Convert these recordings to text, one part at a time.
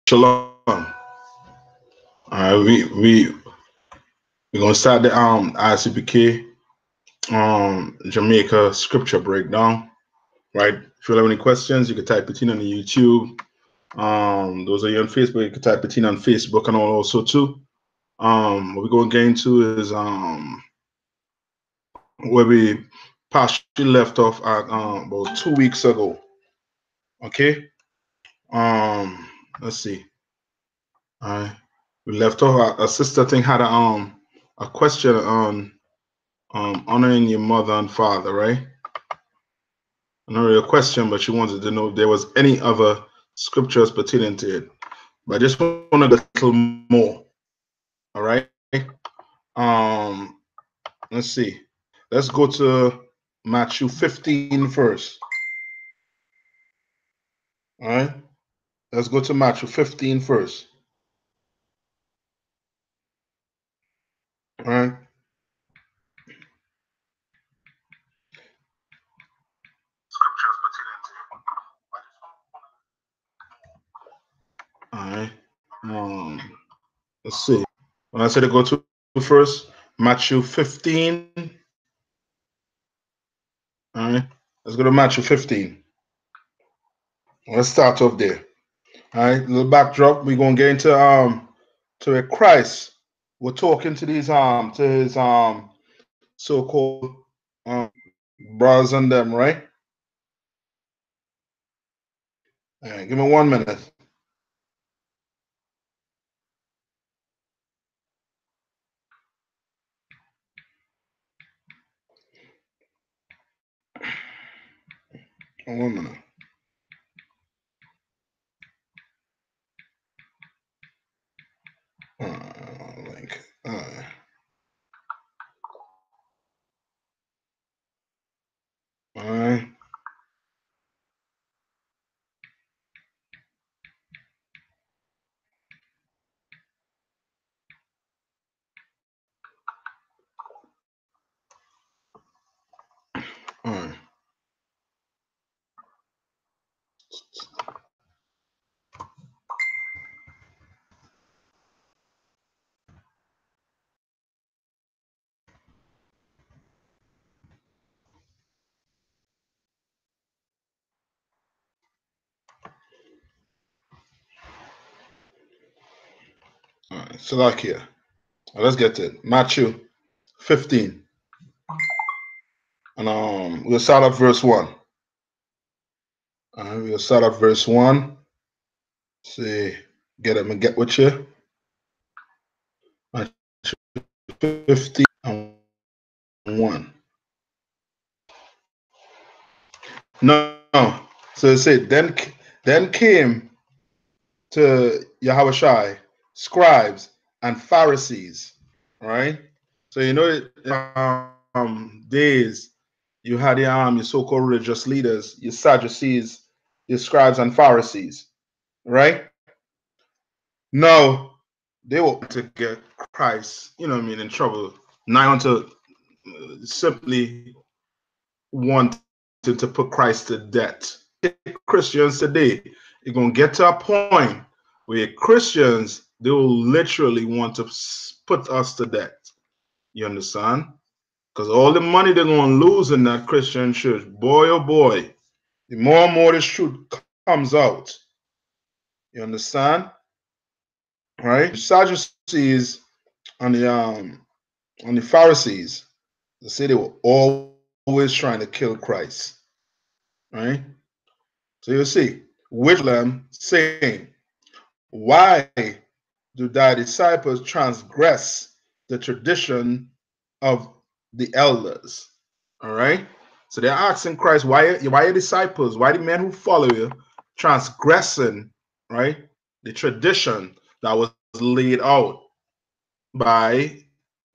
Shalom. All right, we're gonna start the I.S.U.P.K Jamaica scripture breakdown. Right. If you have any questions, you can type it in on the YouTube. Those are you on Facebook, you can type it in on Facebook and all also too. What we're gonna get into is where we partially left off at about 2 weeks ago. Okay. Let's see. All right. We left off. A sister thing had a question on honoring your mother and father, right? Not really a question, but she wanted to know if there was any other scriptures pertaining to it. But I just want to go a little more. All right. Let's see. Let's go to Matthew 15 first. All right. Let's go to Matthew 15 first. All right. All right. Let's see. When I said to go to first, Matthew 15. All right. Let's go to Matthew 15. Let's start off there. All right. A little backdrop. We're gonna get into a Christ. We're talking to these to his so-called brothers and them, right? All right. Give me 1 minute. One minute. Link. All right. All right. All right. All right. So like here. Let's get to it. Matthew 15. And we'll start at verse 1. We'll start at verse 1. See, get it and get with you. Matthew 15 and 1. No. So it said, then came to Yahushua scribes and Pharisees. Right? So you know days you had your so-called religious leaders, your Sadducees, your scribes and Pharisees, right? Now they were to get Christ, you know what I mean, in trouble. Not unto simply wanted to put Christ to death. Christians today, you're gonna get to a point where Christians they will literally want to put us to death. You understand? Because all the money they're going to lose in that Christian church, boy, oh boy, the more and more this truth comes out. You understand? Right? The Sadducees and the Pharisees, they say they were always trying to kill Christ. Right? So you see, which them saying, why do thy disciples transgress the tradition of the elders? All right. So they're asking Christ, why your disciples, why the men who follow you transgressing, right, the tradition that was laid out by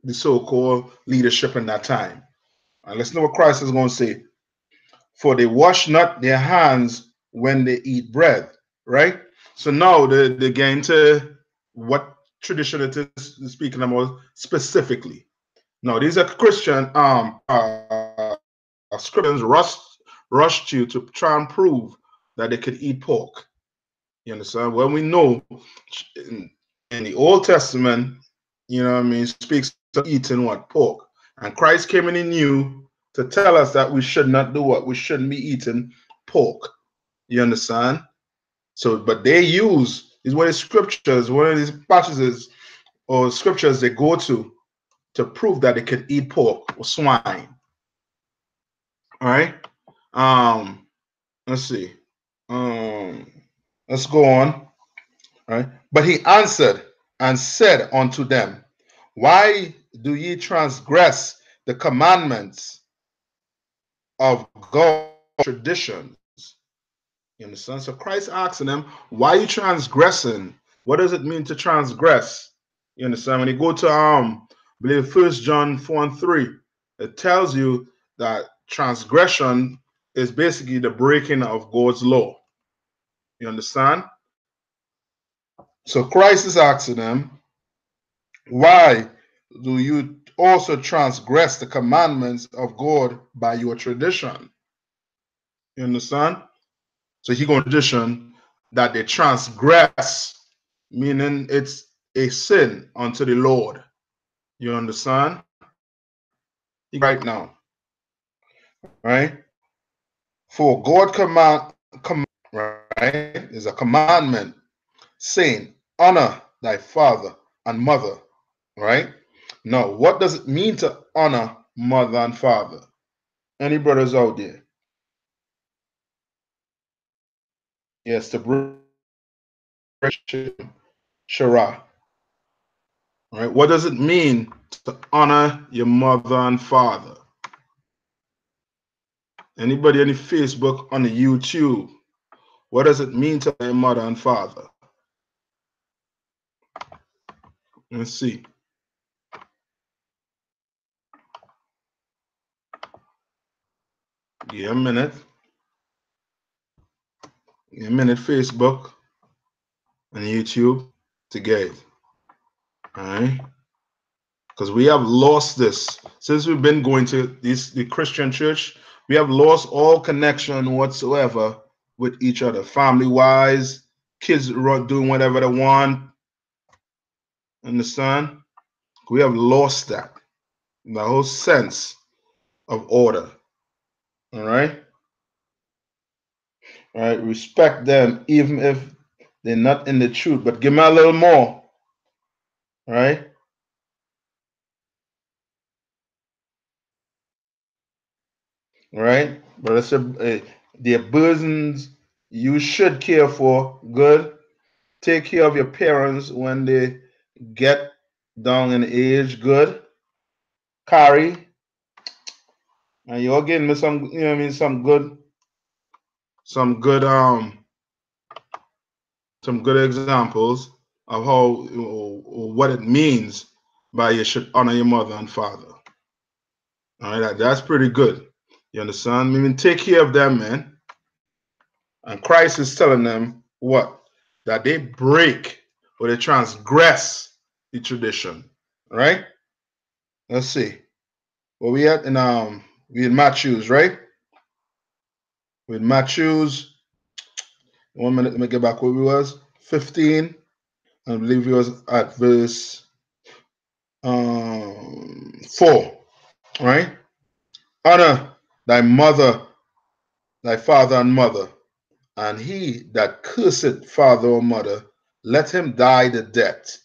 the so-called leadership in that time. And listen to what Christ is going to say. For they wash not their hands when they eat bread, right? So now they get into what tradition it is speaking about specifically. Now these are Christian scriptures rushed you to try and prove that they could eat pork. You understand? When we know in the Old Testament, you know what I mean, speaks of eating what? Pork. And Christ came in the new to tell us that we should not do what? We shouldn't be eating pork. You understand? So, but they use is one of the scriptures, one of these passages or scriptures they go to prove that they can eat pork or swine. All right. Let's see. Let's go on. All right. But he answered and said unto them, why do ye transgress the commandments of God's traditions? You understand? So Christ asking them, why are you transgressing? What does it mean to transgress? You understand? When you go to I believe 1 John 4:3, it tells you that transgression is basically the breaking of God's law. You understand? So Christ is asking them, why do you also transgress the commandments of God by your tradition? You understand? So he going to tradition that they transgress, meaning it's a sin unto the Lord. You understand? Right now, right? For God command, right, is a commandment saying, honor thy father and mother, right? Now, what does it mean to honor mother and father? Any brothers out there? Yes, to bring Shara. Right? What does it mean to honor your mother and father? Anybody on the Facebook, on the YouTube? What does it mean to honor your mother and father? Let's see. Give a minute. Give a minute, Facebook and YouTube to get it. All right? Because we have lost this. Since we've been going to the Christian church, we have lost all connection whatsoever with each other. Family-wise, kids doing whatever they want. Understand? We have lost that. The whole sense of order. All right? All right? Respect them even if they're not in the truth, but give me a little more. All right? All right? But I said, their burdens you should care for. Good. Take care of your parents when they get down in age. Good. Carry. And you're getting me some, you know what I mean, some good examples of how what it means by you should honor your mother and father. All right, that's pretty good. You understand? I mean, take care of them, man. And Christ is telling them what? That they break or they transgress the tradition. Right? Let's see. Where we at in we in Matthews, right? With Matthews. 1 minute, let me get back where we was. 15. I believe we was at verse 4. Right? Honor thy mother, thy father and mother, and he that curseth father or mother, let him die the death.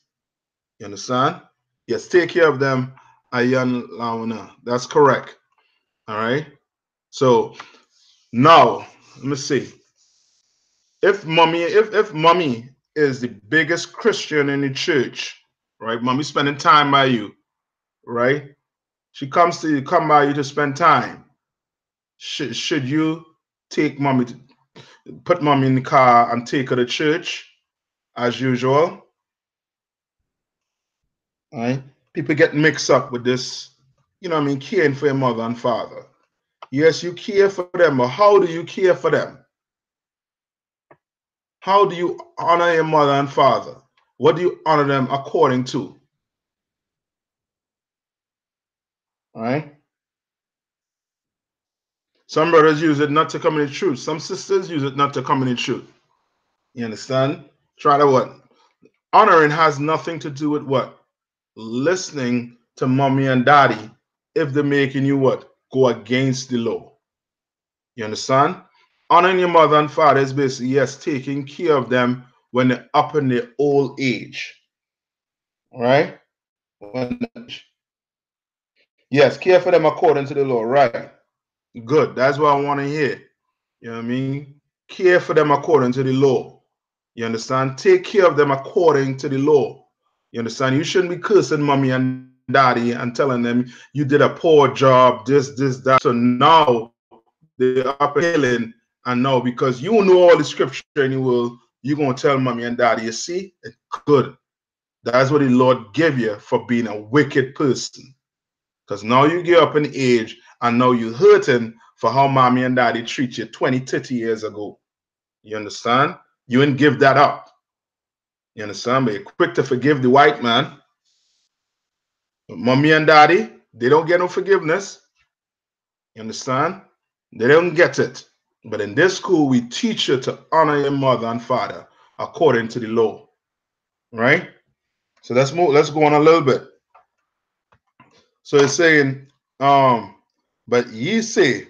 You understand? Yes, take care of them. Ayan Lawana. That's correct. All right. So now let me see. If mommy is the biggest Christian in the church, right? Mommy spending time by you, right? She comes to you, come by you to spend time. Should you take mommy to put mommy in the car and take her to church as usual? Right? People get mixed up with this, you know what I mean, caring for your mother and father. Yes, you care for them, but how do you care for them? How do you honor your mother and father? What do you honor them according to? All right? Some brothers use it not to come in the truth. Some sisters use it not to come in the truth. You understand? Try to what? Honoring has nothing to do with what? Listening to mommy and daddy if they're making you what? Go against the law. You understand? Honoring your mother and father is basically, yes, taking care of them when they're up in their old age. All right? Yes, care for them according to the law. Right. Good. That's what I want to hear. You know what I mean? Care for them according to the law. You understand? Take care of them according to the law. You understand? You shouldn't be cursing mommy and daddy and telling them you did a poor job, this, that. So now they're up and healing, and now because you know all the scripture in the world, you're going to tell mommy and daddy, you see, it's good. That's what the Lord gave you for being a wicked person. Because now you get up in age and now you're hurting for how mommy and daddy treat you 20, 30 years ago. You understand? You ain't give that up. You understand? But you're quick to forgive the white man. But mommy and daddy, they don't get no forgiveness. You understand? They don't get it. But in this school, we teach you to honor your mother and father according to the law. Right? So let's move, let's go on a little bit. So it's saying, but ye say,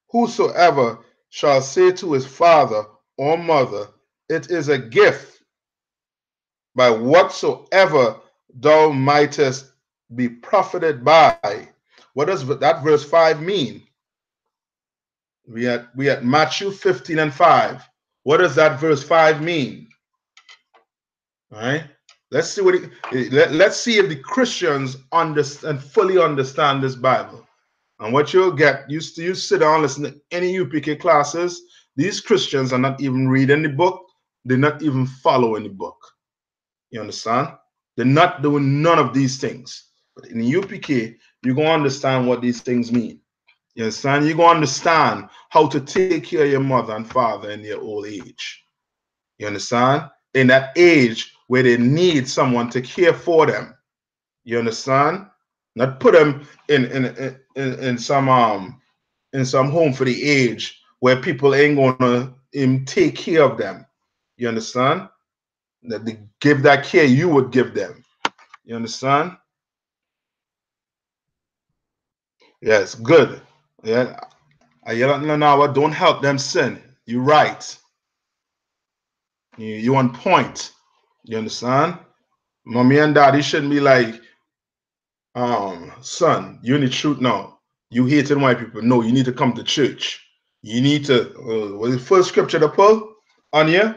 whosoever shall say to his father or mother, it is a gift, by whatsoever thou mightest be profited by. What does that verse 5 mean? We at Matthew 15 and 5. What does that verse 5 mean? All right. Let's see what let's see if the Christians understand, fully understand this Bible. And what you'll get, you sit down, listen to any UPK classes. These Christians are not even reading the book. They're not even following the book. You understand? They're not doing none of these things. But in the UPK, you're going to understand what these things mean. You understand? You're going to understand how to take care of your mother and father in their old age. You understand? In that age where they need someone to care for them. You understand? Not put them in some home for the age where people ain't gonna take care of them. You understand? That they give that care you would give them. You understand? Yes, good. Yeah. I yell at now, don't help them sin. You're right. You on point. You understand? Mommy and daddy shouldn't be like, son, you need the truth now. You hating white people. No, you need to come to church. You need to, what's the first scripture to pull on you?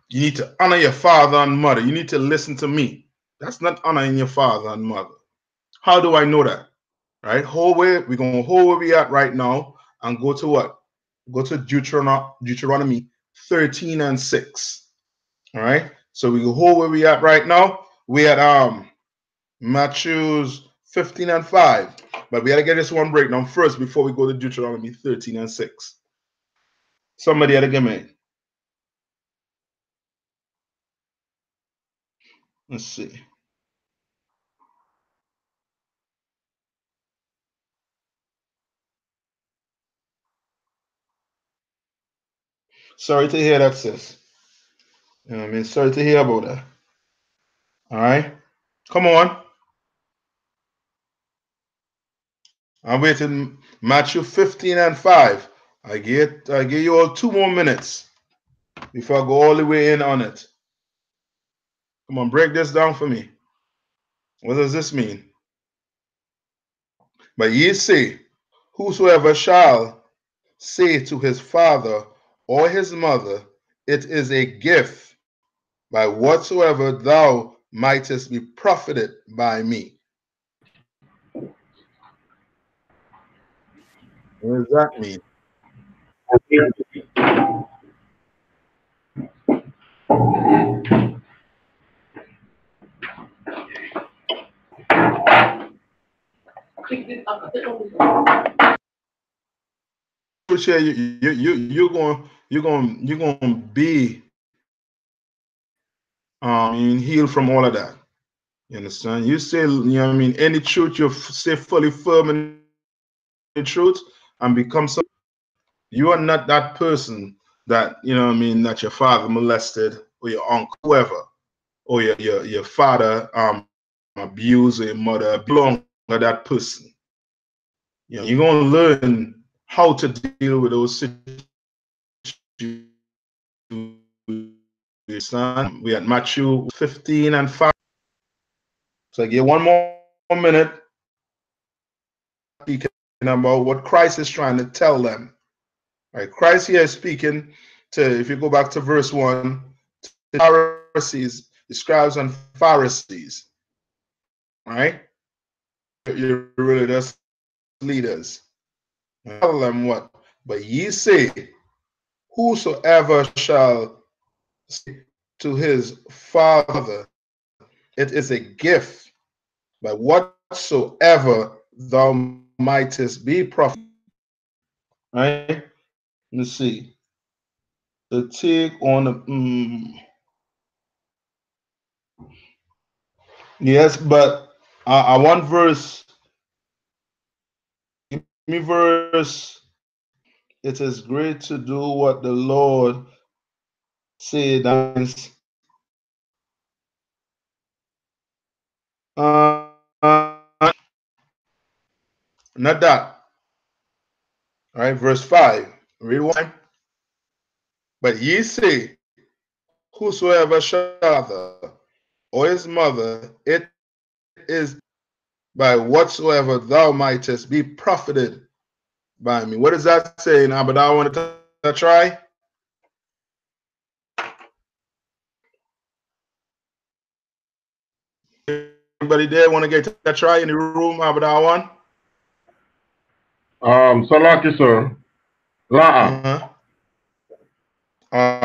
You need to honor your father and mother. You need to listen to me. That's not honoring your father and mother. How do I know that? Right? We're going to hold where we at right now and go to what? Go to Deuteronomy 13 and 6. All right? So we go hold where we at right now. We at Matthew's 15 and 5. But we got to get this one breakdown first before we go to Deuteronomy 13 and 6. Somebody had to give me. Let's see. Sorry to hear that, sis. You know what I mean? Sorry to hear about that. All right? Come on. I'm waiting. Matthew 15 and 5. I give you all 2 more minutes before I go all the way in on it. Come on, break this down for me. What does this mean? But ye say, whosoever shall say to his father or his mother, it is a gift, by whatsoever thou mightest be profited by me. What does that mean? You're going to be healed from all of that. You understand? You say, you know what I mean, any truth you stay fully firm in the truth and become you are not that person that, you know what I mean, that your father molested or your uncle, whoever, or your father abused or your mother belong to that person. You know, you're gonna learn how to deal with those situations. We at Matthew 15 and 5. So I give one more minute speaking about what Christ is trying to tell them. Right? Christ here is speaking to, if you go back to verse 1, to the Pharisees, the scribes and Pharisees. Right? You're religious leaders. Tell them what? But ye say, whosoever shall say to his father, it is a gift, but whatsoever thou mightest be profit. Right? Let's see. The take on the yes, but I want verse. Give me verse. It is great to do what the Lord said. Not that. All right, verse 5. Read one time. But ye say, whosoever shall father or his mother, it is by whatsoever thou mightest be profited by me. What does that say now? But I want to try. Anybody there want to get that try in the room? How about that one? Salaki, sir. All right. All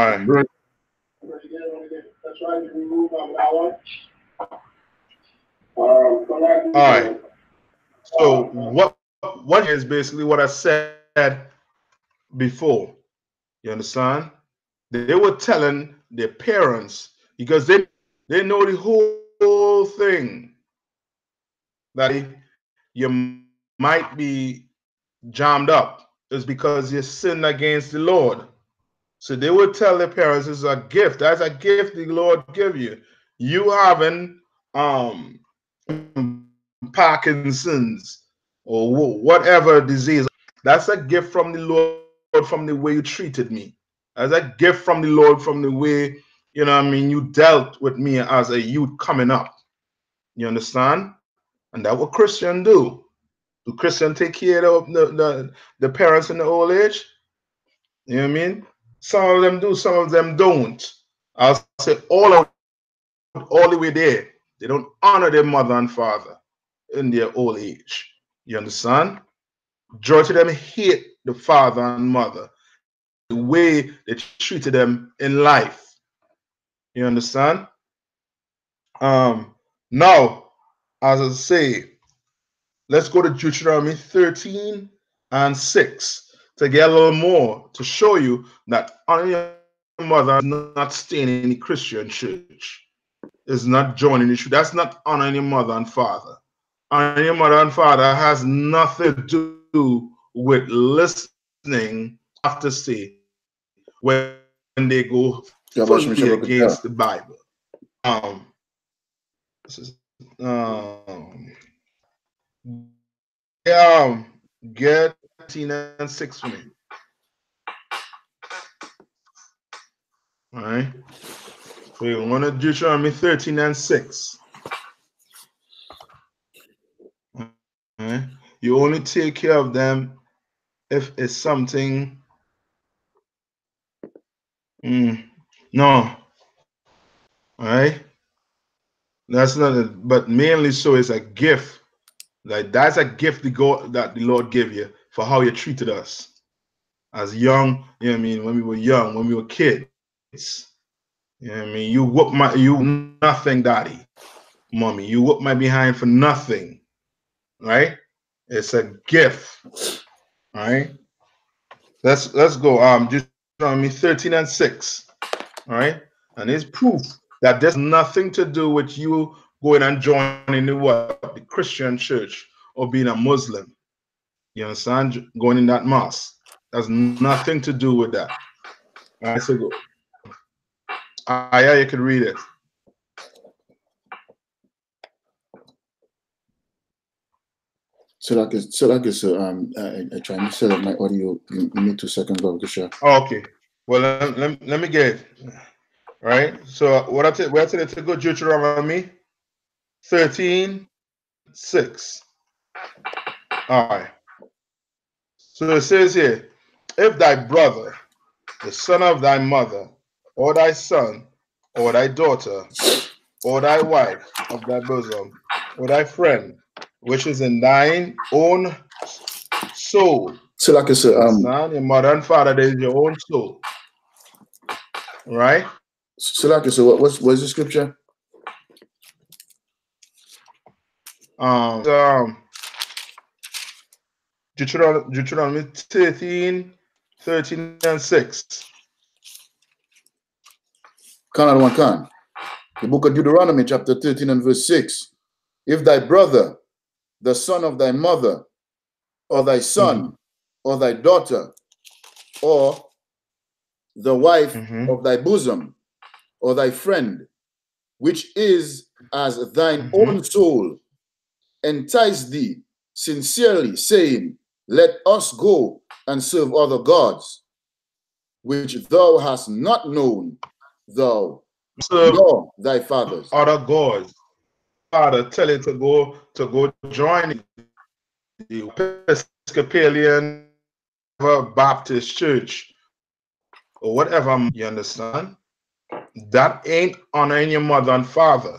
right. So what is basically what I said before. You understand? They were telling their parents because they know the whole thing that you might be jammed up is because you sinned against the Lord. So they would tell their parents it's a gift. That's a gift the Lord give you. You having Parkinson's or whatever disease, that's a gift from the Lord from the way you treated me. That's a gift from the Lord from the way, you know what I mean, you dealt with me as a youth coming up. You understand? And that's what Christians do. Do Christians take care of the parents in the old age? You know what I mean? Some of them do, some of them don't. I'll say all the way there. They don't honor their mother and father in their old age. You understand? Majority of them hate the father and mother, the way they treated them in life. You understand? Now, as I say, let's go to Deuteronomy 13 and 6 to get a little more to show you that honoring your mother is not staying in the Christian church. Is not joining the church. That's not honoring your mother and father. Honoring your mother and father has nothing to do with listening after say when they go fully against the Bible. This is get 13 and 6 for me. All right. We want to Deuteronomy 13 and 6. All right. You only take care of them if it's something. No. All right. That's not it. But mainly so it's a gift. Like that's a gift that the Lord gave you for how you treated us as young, you know what I mean, when we were young, when we were kids. You know what I mean? You nothing, daddy, mommy. You whoop my behind for nothing. Right? It's a gift. All right. Let's go. Deuteronomy 13 and 6. All right. And it's proof that there's nothing to do with you going and joining the Christian church or being a Muslim. You understand? Going in that mosque. That's nothing to do with that. All right, so go. Yeah, you can read it. So I trying to set up my audio. Give me 2 seconds, Brother Kisha. Okay. Well, let me get it. Right. So what I tell you to go Deuteronomy 13:6. All right. So it says here, if thy brother, the son of thy mother, or thy son, or thy daughter, or thy wife of thy bosom, or thy friend, which is in thine own soul. So like I said, understand? Your mother and father, there is your own soul. Right? So like I said, what's the scripture? Deuteronomy 13 and 6. The book of Deuteronomy, chapter 13 and verse 6. If thy brother, the son of thy mother, or thy son, or thy daughter, or the wife of thy bosom, or thy friend, which is as thine own soul, entice thee sincerely, saying, let us go and serve other gods, which thou hast not known, thou nor thy fathers. Other gods. Father, tell it to go join the Episcopalian Baptist church or whatever. You understand? That ain't honoring your mother and father.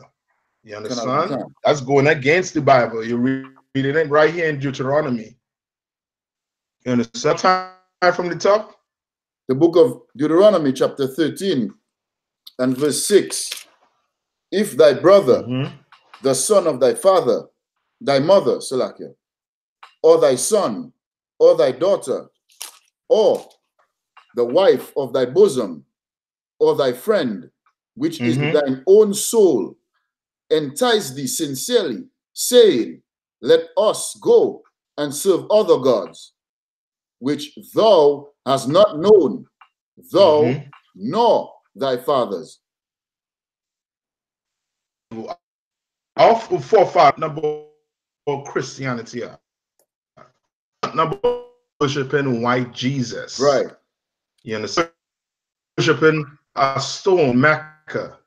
You understand? That's going against the Bible. You're reading it right here in Deuteronomy. You understand? Time from the top. The book of Deuteronomy, chapter 13 and verse 6. If thy brother, the son of thy father, thy mother, Salakia, or thy son, or thy daughter, or the wife of thy bosom, or thy friend, which is thine own soul, entice thee sincerely, saying, let us go and serve other gods, which thou hast not known, thou nor thy fathers. Our forefathers number Christianity, number worshiping white Jesus. Right. You understand? Worshiping a stone, Mecca.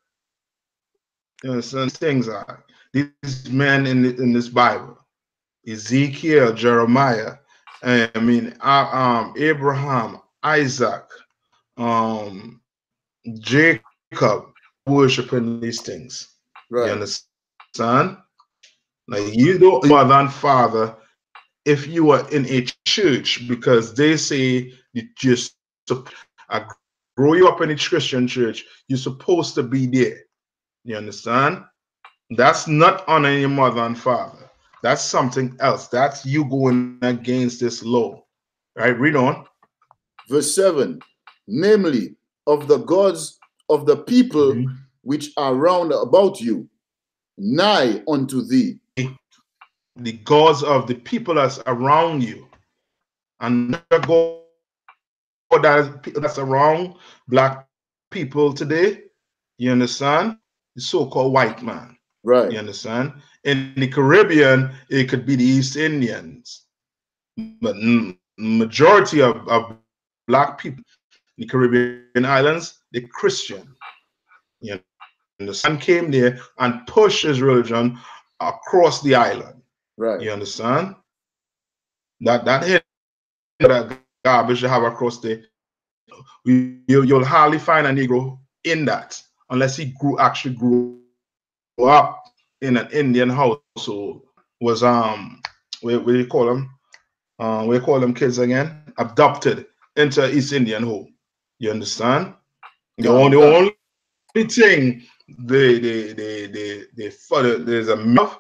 You understand? Things are these men in this Bible, Ezekiel, Jeremiah, Abraham, Isaac, Jacob, worshiping these things. Right. You understand? Now you don't mother and father if you are in a church, because they say you just grow you up in a Christian church, you're supposed to be there. You understand? That's not honoring your mother and father. That's something else. That's you going against this law. Right? Read on. Verse 7. Namely, of the gods of the people which are round about you, nigh unto thee. The gods of the people that's around you. And the God that's around black people today, you understand? The so-called white man. Right. You understand? In the Caribbean, it could be the East Indians. But majority of black people in the Caribbean islands, they're Christian. You know, the son came there and pushed his religion across the island. Right. You understand? That garbage you have across there, you'll hardly find a Negro in that unless he actually grew up in an Indian household. Was what do you call them? We call them kids again, adopted into East Indian home. You understand? The only thing they follow, there's a myth,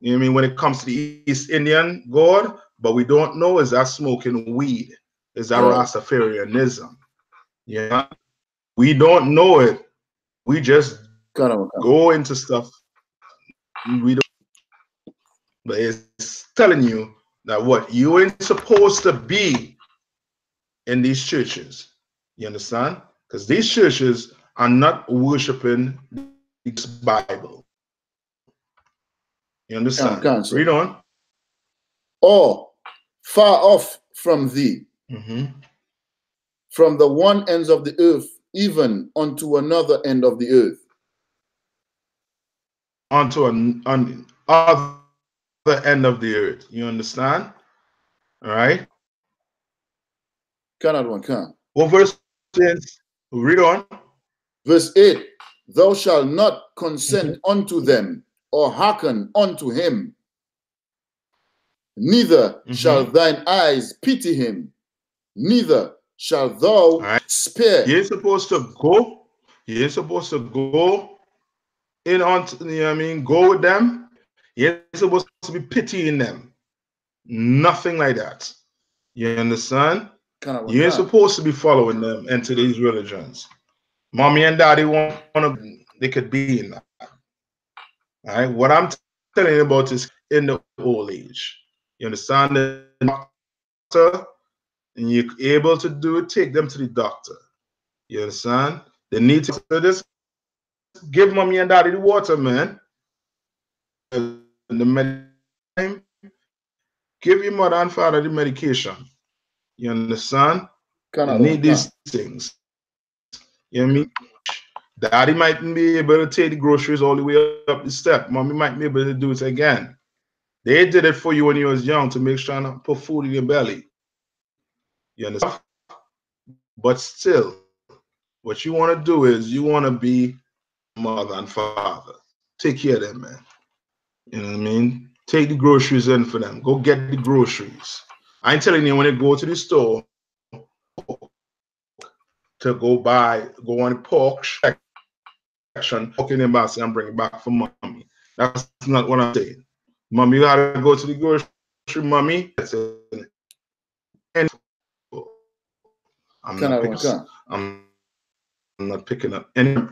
you know what I mean, when it comes to the East Indian God, but we don't know is that smoking weed, is that Rastafarianism. Yeah, we don't know it. We just go into stuff. We don't, but it's telling you that what you ain't supposed to be in these churches. You understand? Because these churches are not worshiping this Bible. You understand? Read on. Or far off from thee, from the one end of the earth, even unto another end of the earth. Onto an other end of the earth. You understand? All right. What verse says? Read on. Verse 8, thou shalt not consent unto them, or hearken unto him, neither shall thine eyes pity him, neither shall thou spare. You're supposed to go. You're supposed to go in on, you know what I mean, go with them. You're supposed to be pitying them. Nothing like that. You understand? You ain't supposed to be following them into these religions. Mommy and daddy want to, they could be in that. All right. What I'm telling you about is in the old age. You understand? The doctor, and you're able to do it, take them to the doctor. You understand? They need to just give mommy and daddy the water, man. And the medicine, give your mother and father the medication. You understand? They need these things. You know what I mean? Daddy might be able to take the groceries all the way up the step. Mommy might be able to do it again. They did it for you when you was young to make sure not put food in your belly. You understand? But still, what you want to do is you want to be mother and father. Take care of them, man. You know what I mean? Take the groceries in for them. Go get the groceries. I ain't telling you when you go to the store to go on the pork section, pork in the basket and bring it back for mommy. That's not what I'm saying. Mommy, you gotta go to the grocery, mommy. I'm not picking up any.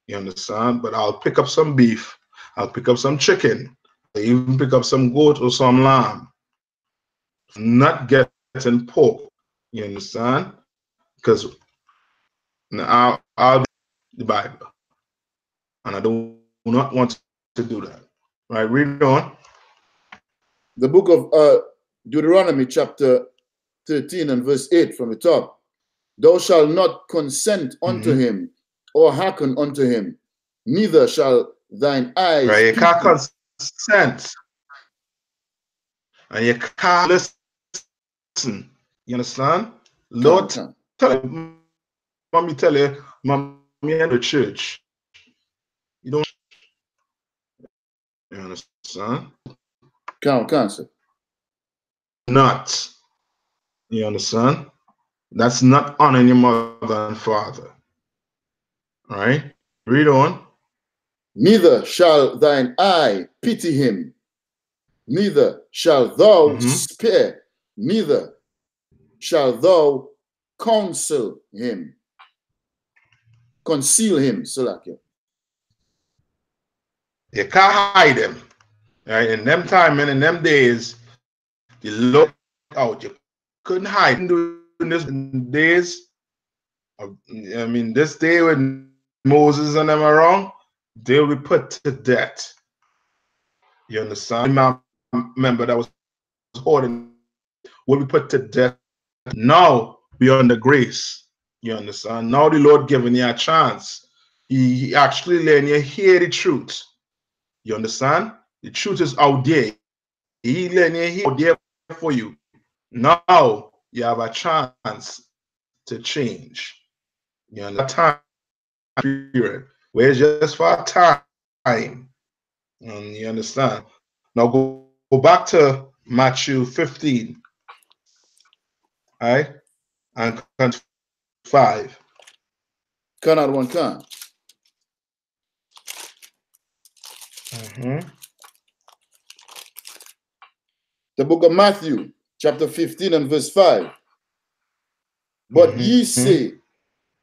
You understand? But I'll pick up some beef. I'll pick up some chicken. I'll even pick up some goat or some lamb. I'm not getting pork. You understand? Because I'll the Bible, and I do not want to do that. Right? Read on. The book of Deuteronomy, chapter 13 and verse 8 from the top. Thou shalt not consent unto him, or hearken unto him, neither shall thine eyes. Right, you can't consent, and you can't listen. You understand? Lord, mommy tell you, mommy in the church. You don't. You understand? Cancer. Not. You understand? That's not honoring your mother and father. All right? Read on. Neither shall thine eye pity him, neither shall thou spare, neither shall thou counsel him. Conceal him, Salakia. You can't hide him. Right? In them time and in them days, you look out. You couldn't hide. In this days, I mean, this day when Moses and them are wrong, they'll be put to death. You understand? My member that was holding will be put to death. Now, we are under grace. You understand? Now the Lord giving you a chance. He actually letting you hear the truth. You understand? The truth is out there. He letting you hear out there for you. Now you have a chance to change. You understand? Period. Where it's just for a time. You understand? Now go back to Matthew 15. All right? And 5. Cannot one can. The book of Matthew, chapter 15 and verse 5. But ye say,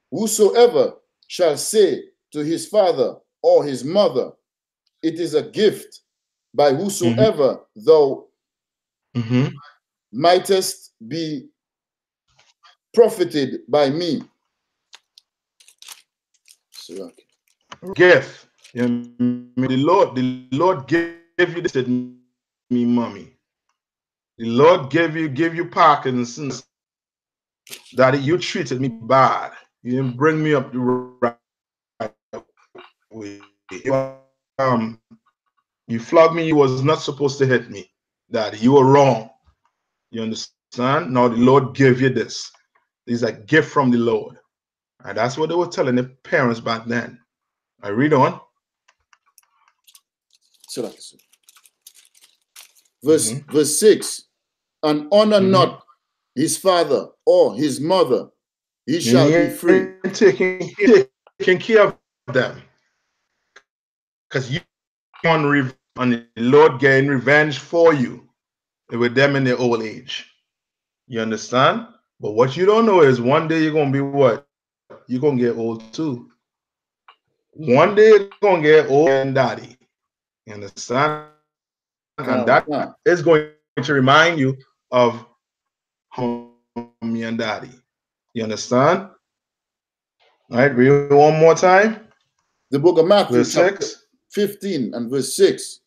whosoever shall say to his father or his mother, it is a gift by whosoever thou mightest be profited by me. Gift. You know, the Lord gave you this, me, mommy. The Lord gave you Parkinson's. Daddy, you treated me bad. You didn't bring me up the right way. You flogged me. You was not supposed to hit me. Daddy, you were wrong. You understand? Now the Lord gave you this. This is a gift from the Lord. And that's what they were telling the parents back then. I read on. Verse 6. And honor not his father or his mother, he shall be free. Taking care of them. Because you on the Lord gain revenge for you with them in their old age. You understand? But what you don't know is one day you're going to be what? You're going to get old too. One day you're going to get old and daddy. You understand? And that is going to remind you of mommy and daddy. You understand? All right, read one more time. The book of Matthew, verse chapter 15 and verse 6.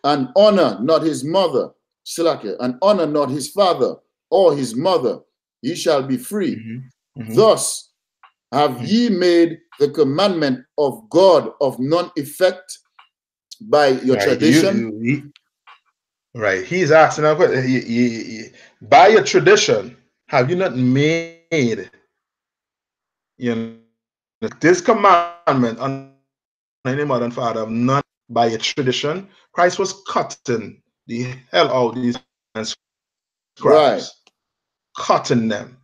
And honor not his mother, and honor not his father or his mother, ye shall be free. Thus have ye made the commandment of God of none effect by your tradition. Right. He's asking a question. By your tradition, have you not made this commandment on any mother and father of none by your tradition? Christ was cutting the hell out of these scribes. Right. Cutting them.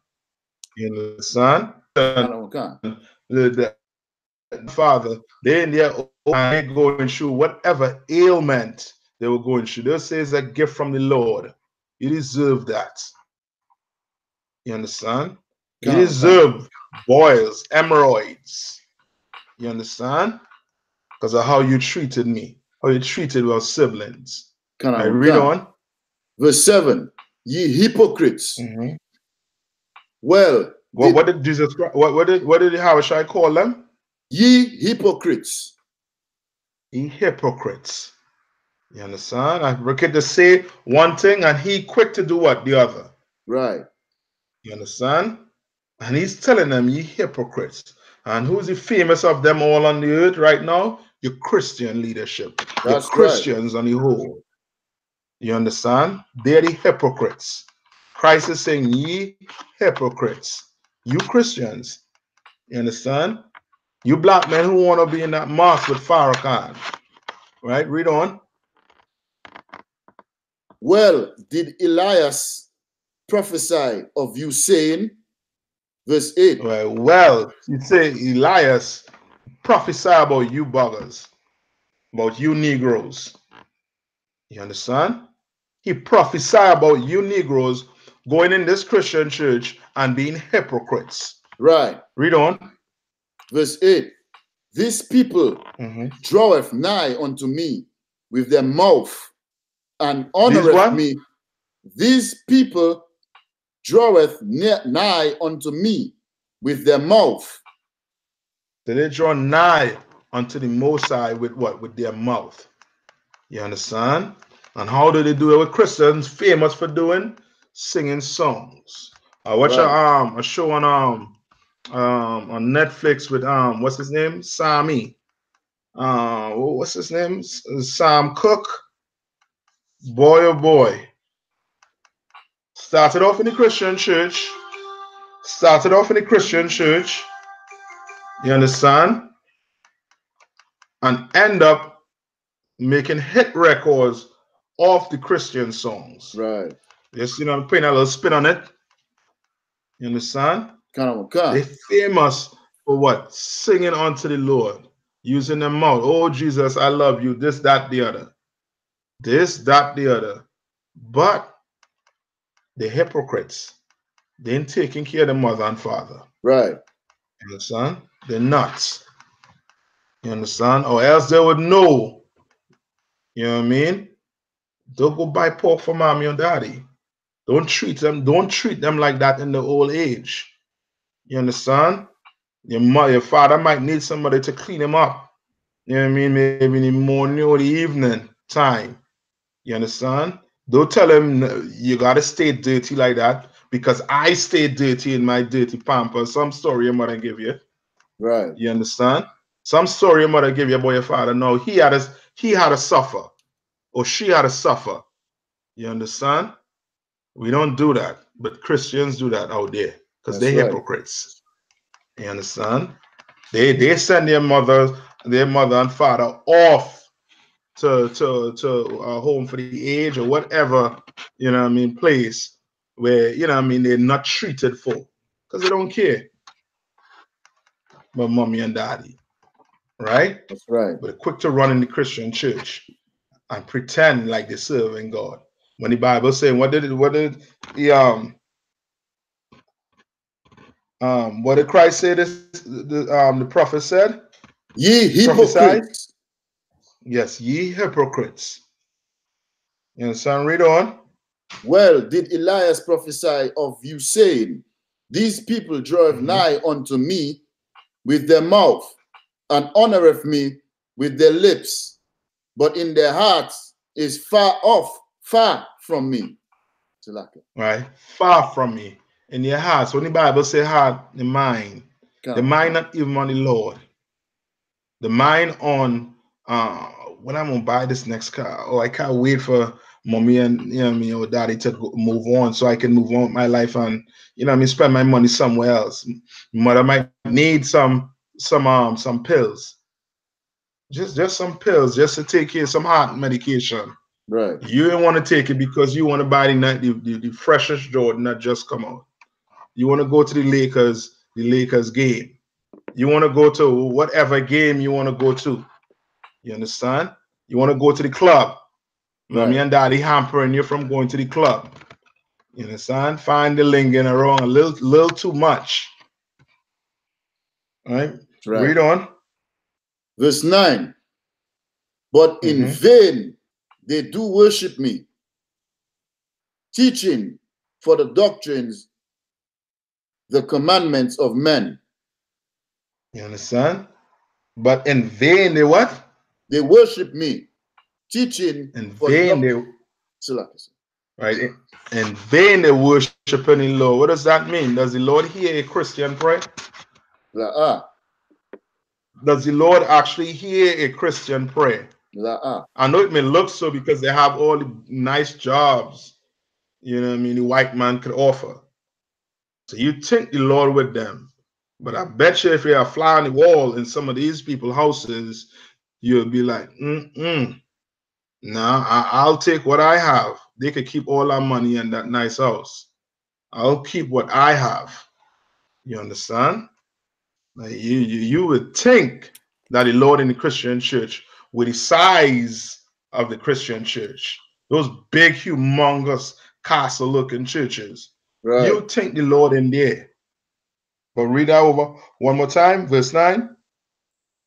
You understand? The father, they in their own they going through whatever ailment they were going through. They'll say it's a gift from the Lord. You deserve that. You understand? You deserve boils, hemorrhoids. You understand? Because of how you treated me, how you treated our siblings. I read on. Verse 7. Ye hypocrites. Well, what did Jesus? What did how shall I call them? Ye hypocrites. Ye hypocrites. You understand? I wicked to say one thing and he quick to do what? The other. Right. You understand? And he's telling them, ye hypocrites. And who's the famous of them all on the earth right now? Your Christian leadership. That's your Christians on the whole. You understand? They're the hypocrites. Christ is saying, ye hypocrites. You Christians. You understand? You black men who want to be in that mosque with Farrakhan. Right? Read on. Well, did Elias prophesy of you, saying, verse 8. Well, you say Elias prophesy about you buggers, about you Negroes. You understand? He prophesied about you Negroes going in this Christian church and being hypocrites. Right. Read on. Verse 8. This people draweth nigh unto me with their mouth and honoreth me. These people draweth nigh unto me with their mouth. So they draw nigh unto the Most High with what? With their mouth. You understand? And how do they do it with Christians famous for doing? Singing songs. I watch a show on Netflix with what's his name? Sammy. What's his name? Sam Cooke. Boy oh boy. Started off in the Christian church. You understand? And end up making hit records off the Christian songs. Right. Just, I'm putting a little spin on it. You understand? They're famous for what? Singing unto the Lord. Using their mouth. Oh, Jesus, I love you. This, that, the other. This, that, the other. But the hypocrites, they ain't taking care of the mother and father. Right. You understand? They're nuts. You understand? Or else they would know. You know what I mean? Don't go buy pork for mommy and daddy. Don't treat them like that in the old age. You understand? Your father might need somebody to clean him up. You know what I mean? Maybe in the morning or the evening time. You understand? Don't tell him you gotta stay dirty like that because I stay dirty in my dirty pamper. Some story your mother give you. Right. You understand? Some story your mother give you about your father. No, he had to suffer, or she had to suffer. You understand? We don't do that, but Christians do that out there because they're hypocrites. You understand? They send their mother and father off to a home for the age or whatever, you know what I mean, place where, you know what I mean, they're not treated for because they don't care about mommy and daddy, right? That's right. But they're quick to run in the Christian church and pretend like they're serving God. When the Bible saying, what did Christ say? The prophet said, Ye prophesied. hypocrites. Yes, ye hypocrites. You understand? Read on. Well, did Elias prophesy of you, saying, these people draweth nigh unto me with their mouth, and honoreth me with their lips, but in their hearts is far off, far from me. Right? Far from me. In their hearts. When the Bible say heart, the mind. The mind not even on the Lord. The mind on when I'm gonna buy this next car. Oh, I can't wait for mommy and me or daddy to move on so I can move on with my life and spend my money somewhere else. Mother might need some pills. Just some pills just to take care of some heart medication. Right. You don't want to take it because you want to buy the freshest Jordan that just come out. You want to go to the Lakers game. You want to go to whatever game you want to go to. You understand? You want to go to the club. Mommy and daddy hampering you from going to the club. You understand? Find the lingering around a little too much. All right? Read on. Verse 9. But in vain they do worship me, teaching for the doctrines, the commandments of men. You understand? But in vain they what? They worship me, teaching in for vain right? In vain they worshiping the Lord. What does that mean? Does the Lord hear a Christian pray? Does the Lord actually hear a Christian pray? I know it may look so because they have all the nice jobs, you know what I mean, the white man could offer. So you think the Lord with them. But I bet you if you're a fly on the wall in some of these people's houses, you'll be like, nah, I'll take what I have. They could keep all our money in that nice house. I'll keep what I have. You understand? Like you would think that the Lord in the Christian church, with the size of the Christian church, those big, humongous, castle-looking churches, you think the Lord in there. But read that over one more time, verse 9.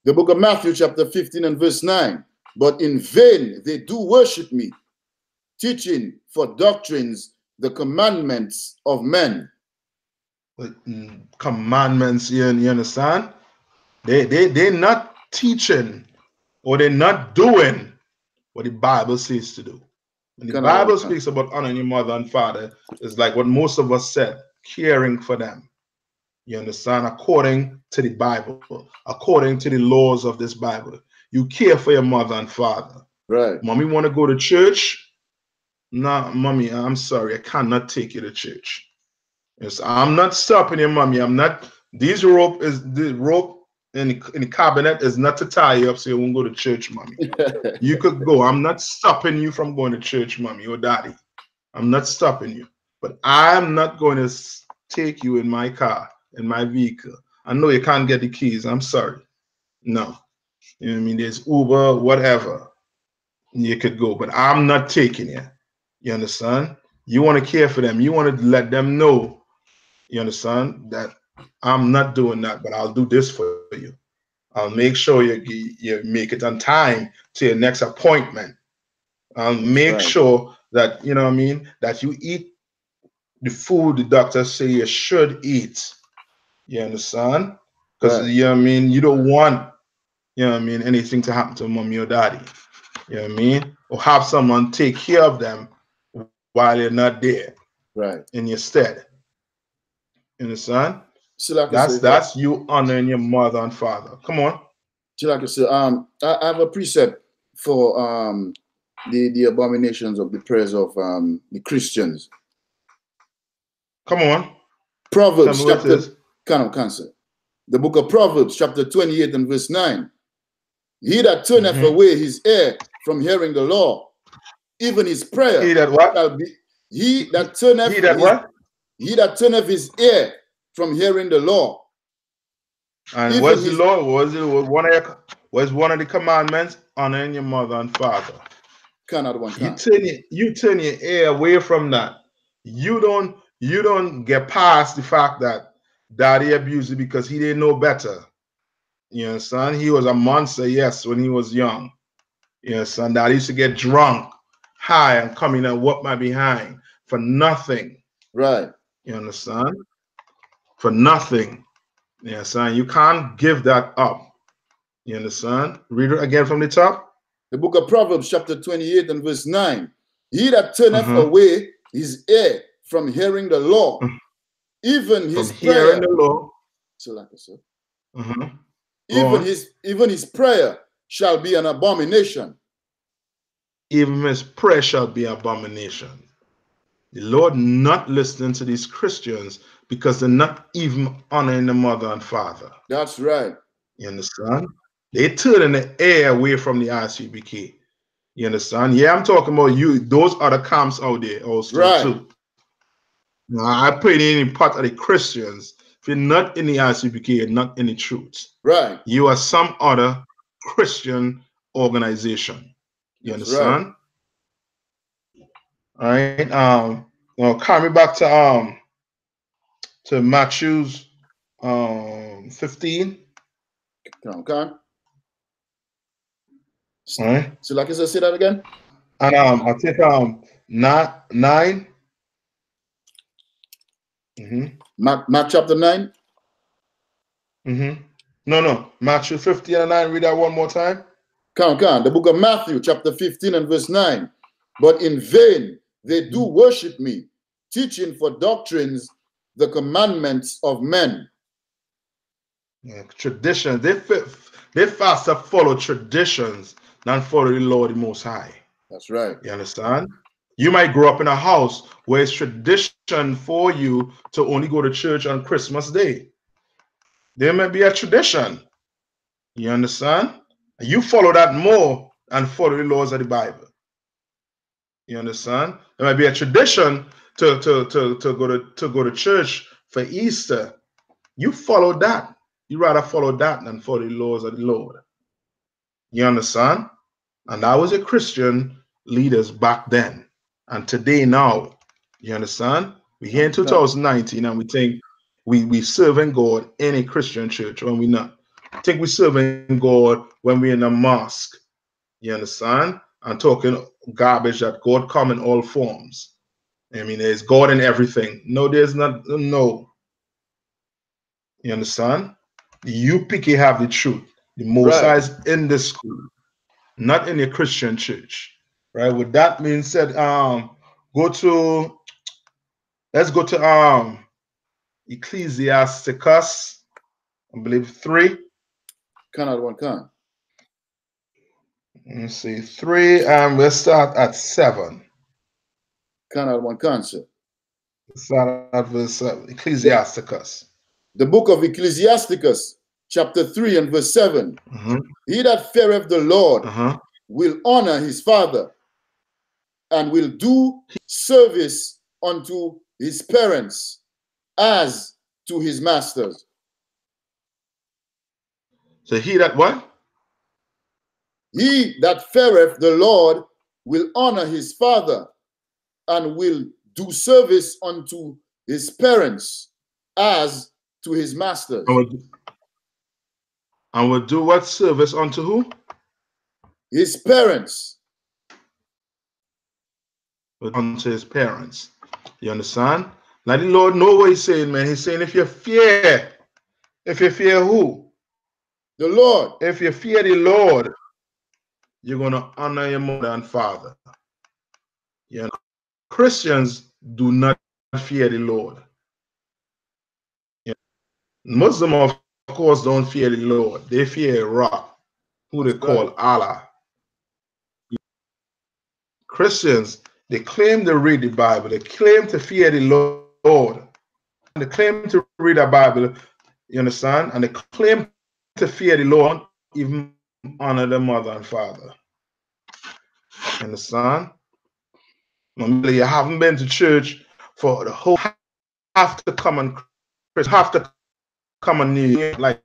The book of Matthew, chapter 15 and verse 9. But in vain they do worship me, teaching for doctrines the commandments of men. Commandments, you understand? They're not teaching or they're not doing what the Bible says to do. When the Bible speaks about honoring your mother and father, it's like what most of us said, caring for them. You understand? According to the Bible, according to the laws of this Bible, you care for your mother and father. Right. Mommy want to go to church? Nah, mommy, I'm sorry, I cannot take you to church. Yes, I'm not stopping you, mommy. I'm not. The rope in the cabinet is not to tie you up so you won't go to church, mommy. You could go. I'm not stopping you from going to church, mommy or daddy. I'm not stopping you. But I'm not going to take you in my car, in my vehicle. I know you can't get the keys. I'm sorry. No. You know what I mean? There's Uber, whatever. You could go, but I'm not taking you. You understand? You want to care for them. You want to let them know, you understand, that I'm not doing that, but I'll do this for you. I'll make sure you make it on time to your next appointment. I'll make sure that, you know what I mean, that you eat the food the doctor say you should eat. You understand? Because, you know what I mean, you don't want, you know what I mean, anything to happen to mommy or daddy. You know what I mean? Or have someone take care of them while you're not there. Right. In your stead. You understand? So That's you honoring your mother and father. Come on. I have a precept for the abominations of the prayers of the Christians. Come on. Proverbs chapter the book of Proverbs chapter 28 and verse 9. He that turneth away his ear from hearing the law, even his prayer he that what? Shall be, he that turneth he that his, what? He that turneth his ear from hearing the law. And what's the law? Was one of the commandments honoring your mother and father? You turn your ear away from that. You don't get past the fact that daddy abused you because he didn't know better. You understand? He was a monster, yes, when he was young. You understand? Daddy used to get drunk, high, and come in and whoop my behind for nothing. Right. You understand? For nothing. You understand? You can't give that up. You understand? Read it again from the top. The book of Proverbs chapter 28 and verse 9. He that turneth away his ear from hearing the law, even his prayer. Hearing the law. Even his prayer shall be an abomination. Even his prayer shall be an abomination. The Lord not listening to these Christians because they're not even honoring the mother and father. That's right. You understand? They turning the air away from the I.S.U.P.K. You understand? Yeah, I'm talking about you. Those other camps out there also too. Now, I pray in any part of the Christians. If you're not in the I.S.U.P.K, you're not in the truth. Right. You are some other Christian organization. You understand? Right. All right. Now carry me back to Matthew's 15. Okay. All right. So like I said, say that again. And I'll take 9. Mark chapter 9. No. Matthew 15 and 9. Read that one more time. Come on. The book of Matthew, chapter 15 and verse 9. But in vain they do worship me, teaching for doctrines the commandments of men. Yeah, traditions. They faster follow traditions than follow the Lord the Most High. That's right. You understand? You might grow up in a house where it's tradition for you to only go to church on Christmas Day. There may be a tradition. You understand? You follow that more and follow the laws of the Bible. You understand? There might be a tradition to go to church for Easter. You follow that. You rather follow that than follow the laws of the Lord. You understand? And that was a Christian leaders back then. And today now, you understand? We're here in 2019 and we think we serving God in a Christian church when we're not. I think we're serving God when we're in a mosque. You understand? And talking garbage that God come in all forms. I mean, there's God in everything. No, there's not. No. You understand? The U.P.K have the truth. The Most High is in the school, not in a Christian church. Right? With that being said, let's go to Ecclesiasticus, I believe 3. Can. Let me see, 3, and we'll start at 7. Can, sir. Start at verse 7. Ecclesiasticus. The book of Ecclesiasticus, chapter 3 and verse 7. He that feareth the Lord will honor his father and will do service unto his parents as to his masters. So he that what? He that feareth the Lord will honor his father and will do service unto his parents as to his masters. And will do what service unto who? His parents. Unto his parents. You understand? Now the Lord know what he's saying, man. He's saying if you fear If you fear who? The Lord. If you fear the Lord, you're going to honor your mother and father. You know, Christians do not fear the Lord. You know, Muslims, of course, don't fear the Lord. They fear Ra, who they call Allah. Christians, they claim to read the Bible. They claim to fear the Lord. And they claim to read the Bible, you understand? And they claim to fear the Lord, even honor their mother and father. You understand? You haven't been to church for the whole, have to come on Christmas, have to come on New Year, like,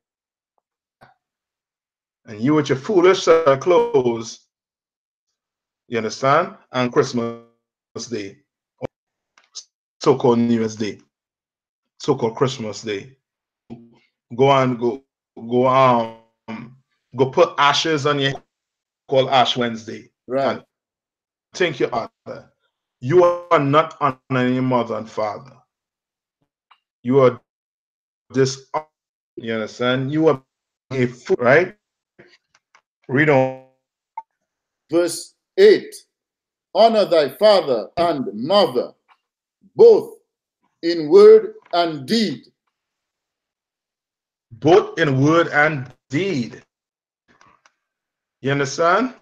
and you with your foolish clothes, you understand? And Christmas Day, so-called New Year's Day, so-called Christmas Day. Go put ashes on your, called Ash Wednesday. Right. And think your other. You are not honoring your mother and father. You are dishonoring. You understand? You are a fool, right? Read on. Verse 8. Honor thy father and mother, both in word and deed. Both in word and deed. You understand?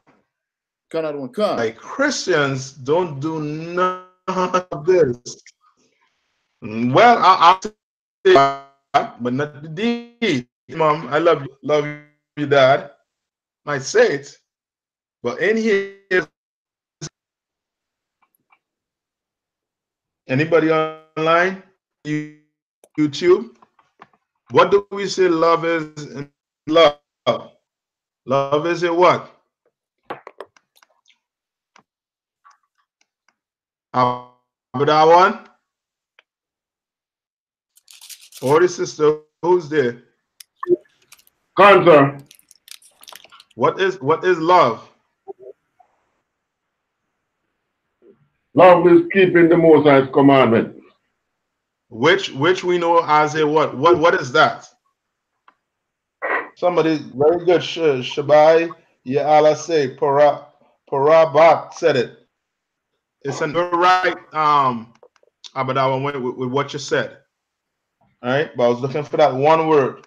Like Christians don't do none of this. Well, I'll say that, but not the deed. Mom, I love you, Dad. Might say it, but in here, anybody online, YouTube, what do we say love is? Love. Love is it what? About that one? Or the sister, who's there? Cancer. What is love? Love is keeping the Most High's commandment. Which we know as a what? What is that? Somebody very good. Shabai, yeah, Allah say Parabat said it. It's an right about that one with what you said. All right, but I was looking for that one word.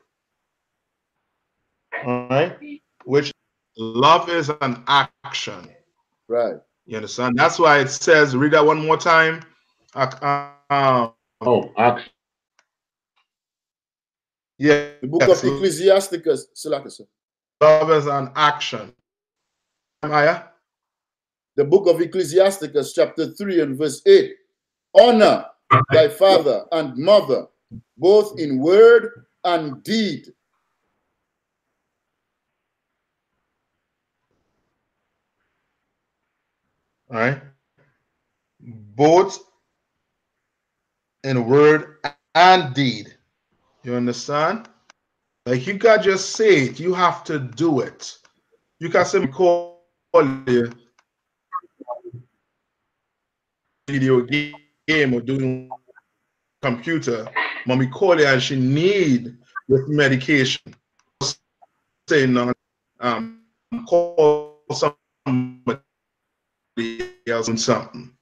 All right, which love is an action. Right. You understand? That's why it says, read that one more time. Action. Yeah. The book of Ecclesiasticus. Love is an action. Maya? The book of Ecclesiasticus, chapter 3 and verse 8. Honor thy father and mother, both in word and deed. All right. Both in word and deed. You understand? Like you can't just say it, you have to do it. You can't say call you video game or doing computer. Mommy call you and she need this medication. Say no, call somebody else and something.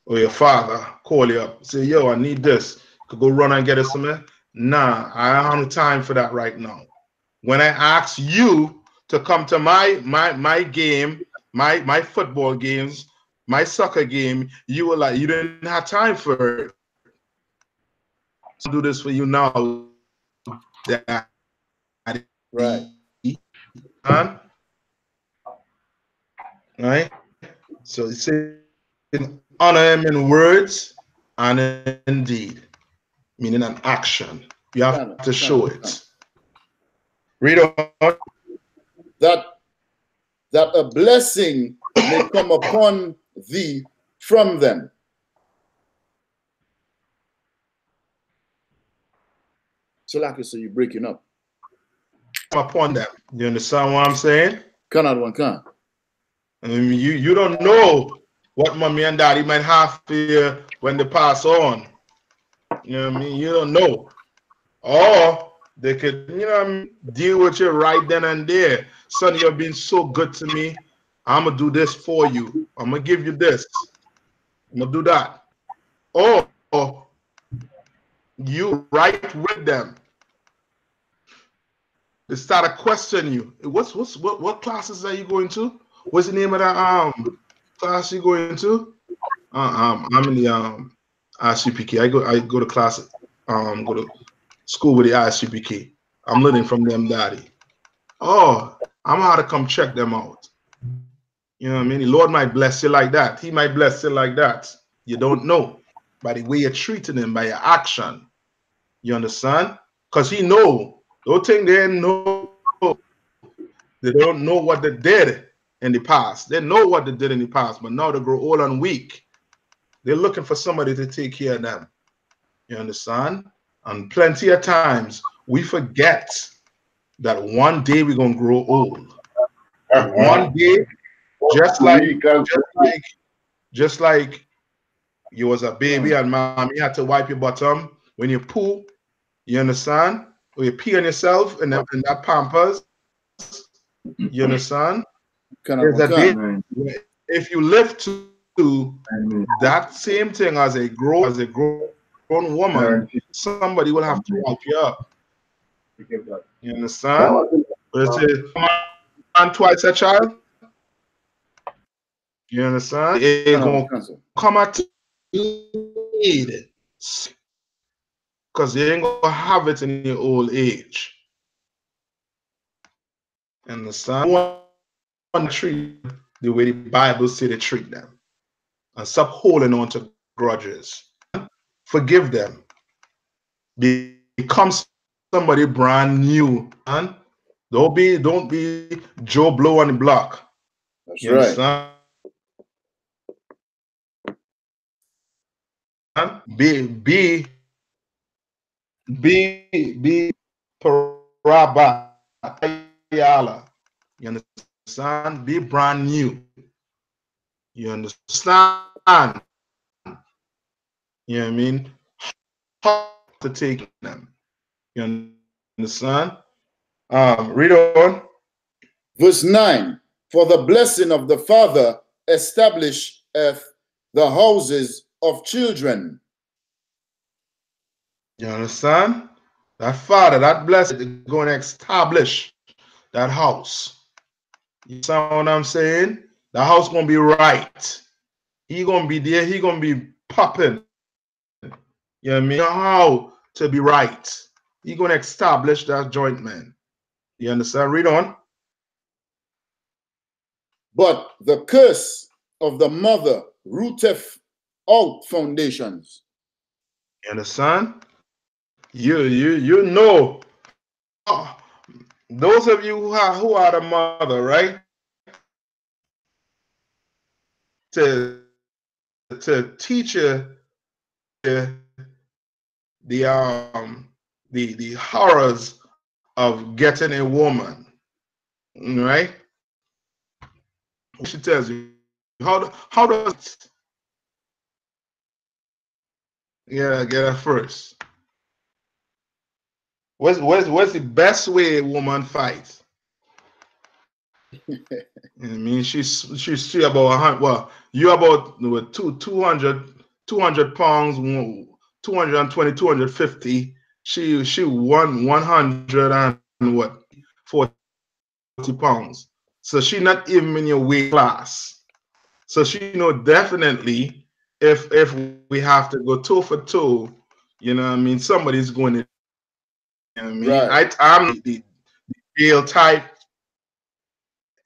Or your father call you up, say, yo, I need this. Could go run and get it somewhere. Nah, I don't have time for that right now. When I ask you to come to my game, my football games, my soccer game, you were like, you didn't have time for it. So do this for you now. Right. Right? So it's honor him in words and in deed, meaning an action. You have to show it. Read on. That a blessing may come upon thee from them. So you're breaking up. Upon them. You understand what I'm saying? Can't. I mean, you don't know what mommy and daddy might have for you when they pass on. You know what I mean? You don't know. Or they could, you know what I mean, deal with you right then and there. Son, you're being so good to me. I'm going to do this for you. I'm going to give you this. I'm going to do that. Or you right with them. They start to question you. What classes are you going to? What's the name of that class you going to? I'm in the I.S.U.P.K. I go to class, go to school with the I.S.U.P.K. I'm learning from them, daddy. Oh, I'm gonna have to come check them out. You know what I mean? The Lord might bless you like that. He might bless you like that. You don't know by the way you're treating him, by your action. You understand? Because he know. Don't think they know. They don't know what they did in the past. They know what they did in the past, but now they grow old and weak. They're looking for somebody to take care of them. You understand? And plenty of times we forget that one day we're gonna grow old. And one day, just like you was a baby and mommy had to wipe your bottom when you poo, you understand? Or you pee on yourself in that pampers, you understand? There's a day if you live to that same thing as a grown woman, somebody will have to wipe you up. You understand? But it says, man twice a child. You understand? It's gonna come at need because you ain't gonna have it in your old age. Understand? You want to treat them the way the Bible said to treat them, and stop holding on to grudges. Forgive them. Become somebody brand new, and don't be Joe Blow on the block. That's you right. Understand? Be paraba. You understand? Be brand new. You understand? You know what I mean? How to take them. You understand? Read on. Verse 9. For the blessing of the father establisheth the houses of children. You understand? That father, that blessing is going to establish that house. You understand what I'm saying? The house going to be right. He going to be there. He going to be popping. You know what I mean? How to be right. He going to establish that joint, man. You understand? Read on. But the curse of the mother rooteth out foundations. You understand? You know. Those of you who are the mother, right? To teach you the horrors of getting a woman, right? She tells you how does get her first. What's the best way a woman fights? I mean, she's about 100. Well, you about 200 pounds, 220, 250. She won 100 and what 40 pounds. So she not even in your weight class. So she know definitely if we have to go toe for toe, you know what I mean, somebody's going to, you know what I mean? Right. I'm the jail type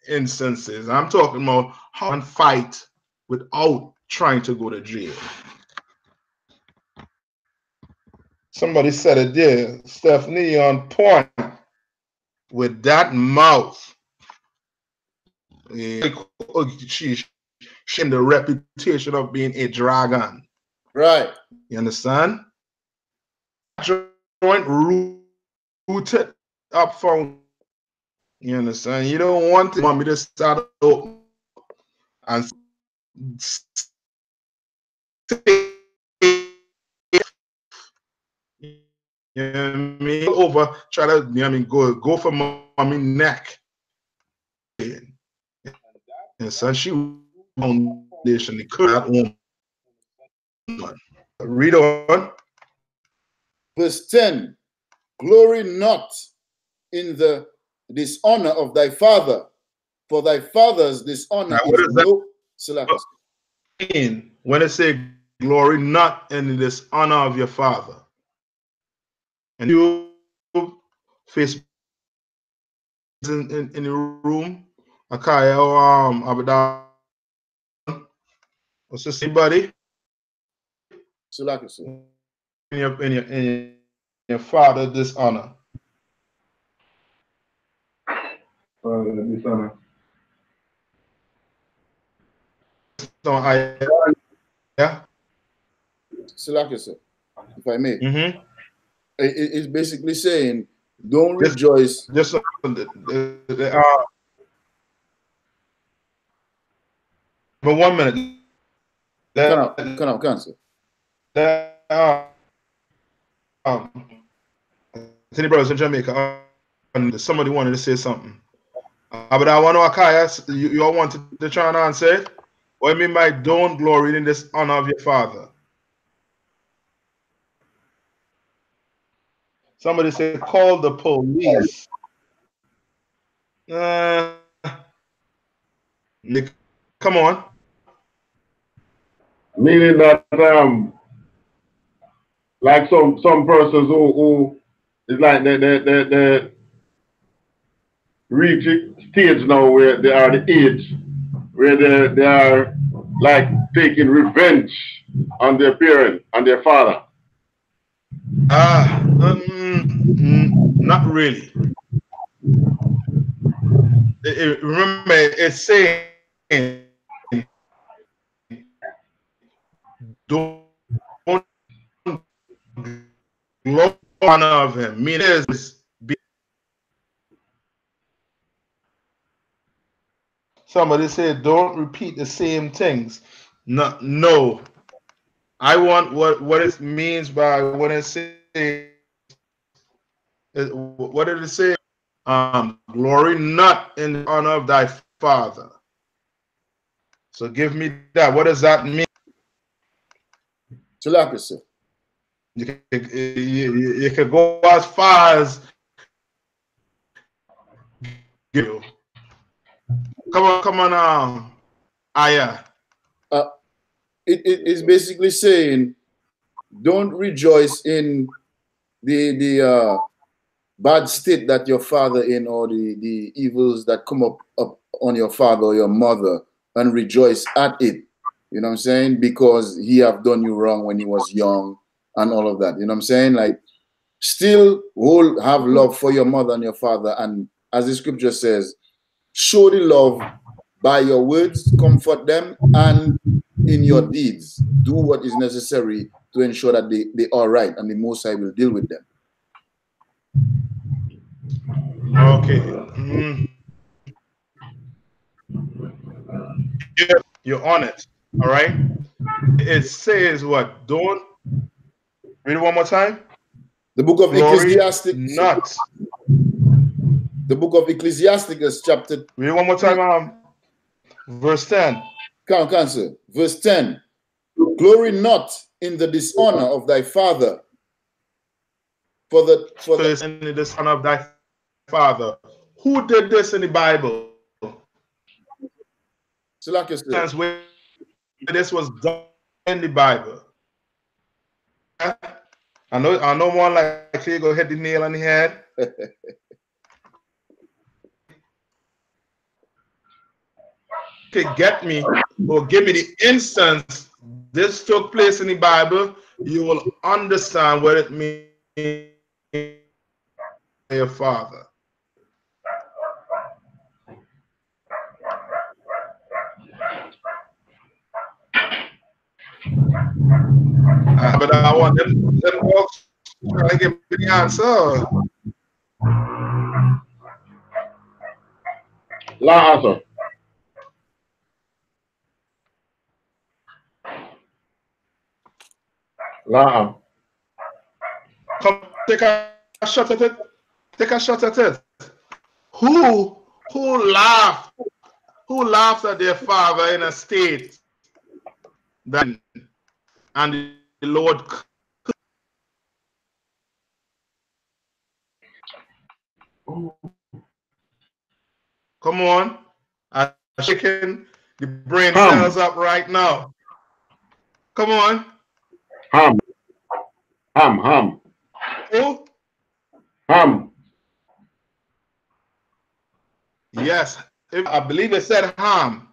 instances. I'm talking about how to fight without trying to go to jail. Somebody said it there, Stephanie on point with that mouth. She's in the reputation of being a dragon. Right. You understand? Joint rooted up from. You understand? You don't want the mommy to start open and say, You know what I mean? Over, try to, you know what I mean, go for mommy neck. And so she foundation, they could not own. Read on. Verse 10, glory not in the dishonor of thy father, for thy father's dishonor now, what is does that no Salakas. mean when it say glory not in the dishonor of your father? And you face in the room, Akaya or Abadan, what's this, anybody? Salakas. In your father dishonor. Dishonor. So yeah. Salakas, if I may. Mm-hmm. It's basically saying, don't rejoice. Just but 1 minute. Cancel. Any brothers in Jamaica, somebody wanted to say something. But I want to Akaya, you all wanted to try and answer it? What do you mean by don't glory in this honor of your father? Somebody said, call the police. Come on. Meaning that like some persons who is like they reach a stage now where they are the age where they are like taking revenge on their parent and their father. Not really. Remember, it's saying don't glory honor of him. Meaning is somebody said don't repeat the same things. No. I want what it means by when it says what did it say? Glory not in the honor of thy father. So give me that. What does that mean? Salakas. You can go as far as you. Come on, Aya. It is basically saying, don't rejoice in the bad state that your father in, or the evils that come up on your father or your mother, and rejoice at it. You know what I'm saying? Because he have done you wrong when he was young and all of that. You know what I'm saying? Like, still have love for your mother and your father, and as the scripture says, show the love by your words, comfort them, and in your deeds. Do what is necessary to ensure that they are right, and the Most High will deal with them. Okay. You're on it. All right. It says what? Don't read it one more time. The book of Ecclesiastic. Not. The book of Ecclesiasticus, chapter. Read it one more time. Verse 10. Cancel. Verse 10. Glory not in the dishonor of thy father. For the in the dishonor of thy father. Who did this in the Bible? Since where this was done in the Bible. I know one like you go hit the nail on the head. Okay, get me or give me the instance this took place in the Bible, you will understand what it means your father. But I want them folks trying to give me the answer. La answer. La. Come take a shot at it. Take a shot at it. Who laughed? Who laughed at their father in a state that and the Lord? Come on, I'm shaking the brain cells up right now. Come on. Ham. Who? Ham. Yes, I believe it said Ham.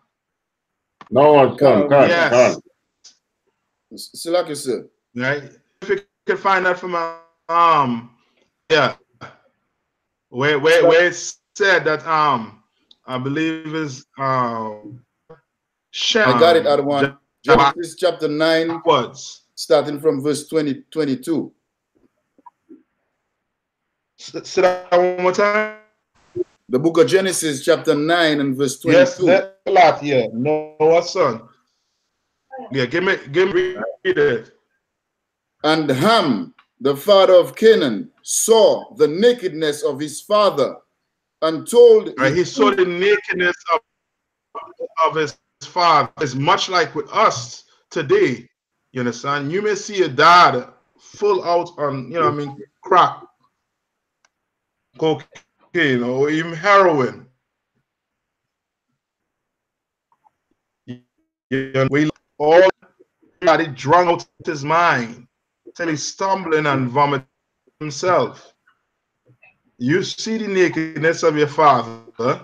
No, son. Yes. Salaki, sir. Right. If you can find that from yeah, where it said that I believe is I got it out one. Genesis chapter 9, starting from verse 22. Say that one more time. The book of Genesis chapter 9 and verse 22. Yes, that's a lot. Yeah, Noah's son. Yeah, give me read it. And Ham, the father of Canaan, saw the nakedness of his father and told. Right, he saw the nakedness of his father. It's much like with us today. You understand? You may see a dad full out on, you know what I mean, crack, cocaine, or even heroin. We all got it drunk out his mind till he's stumbling and vomiting himself. You see the nakedness of your father,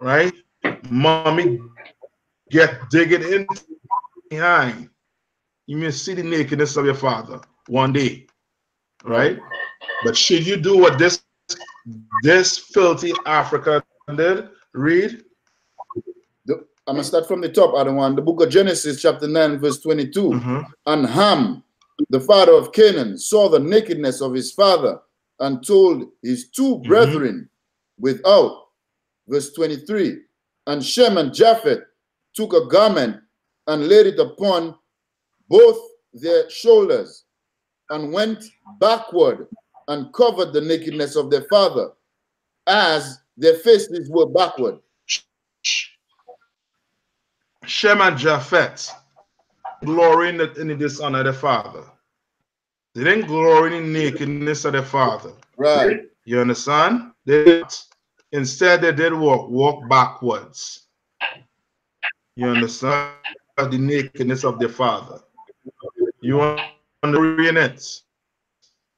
right? Mommy get digging in behind. You may see the nakedness of your father one day, right? But should you do what this filthy African did? Read. I'm going to start from the top, other one. The book of Genesis, chapter 9, verse 22. And Ham, the father of Canaan, saw the nakedness of his father and told his two brethren without. Verse 23. And Shem and Japheth took a garment and laid it upon both their shoulders and went backward and covered the nakedness of their father as their faces were backward. Shem and Japheth glory in the dishonor of their father. They didn't glory in the nakedness of their father. Right. You understand? Instead, they did walk backwards. You understand? The nakedness of their father. You want to read it?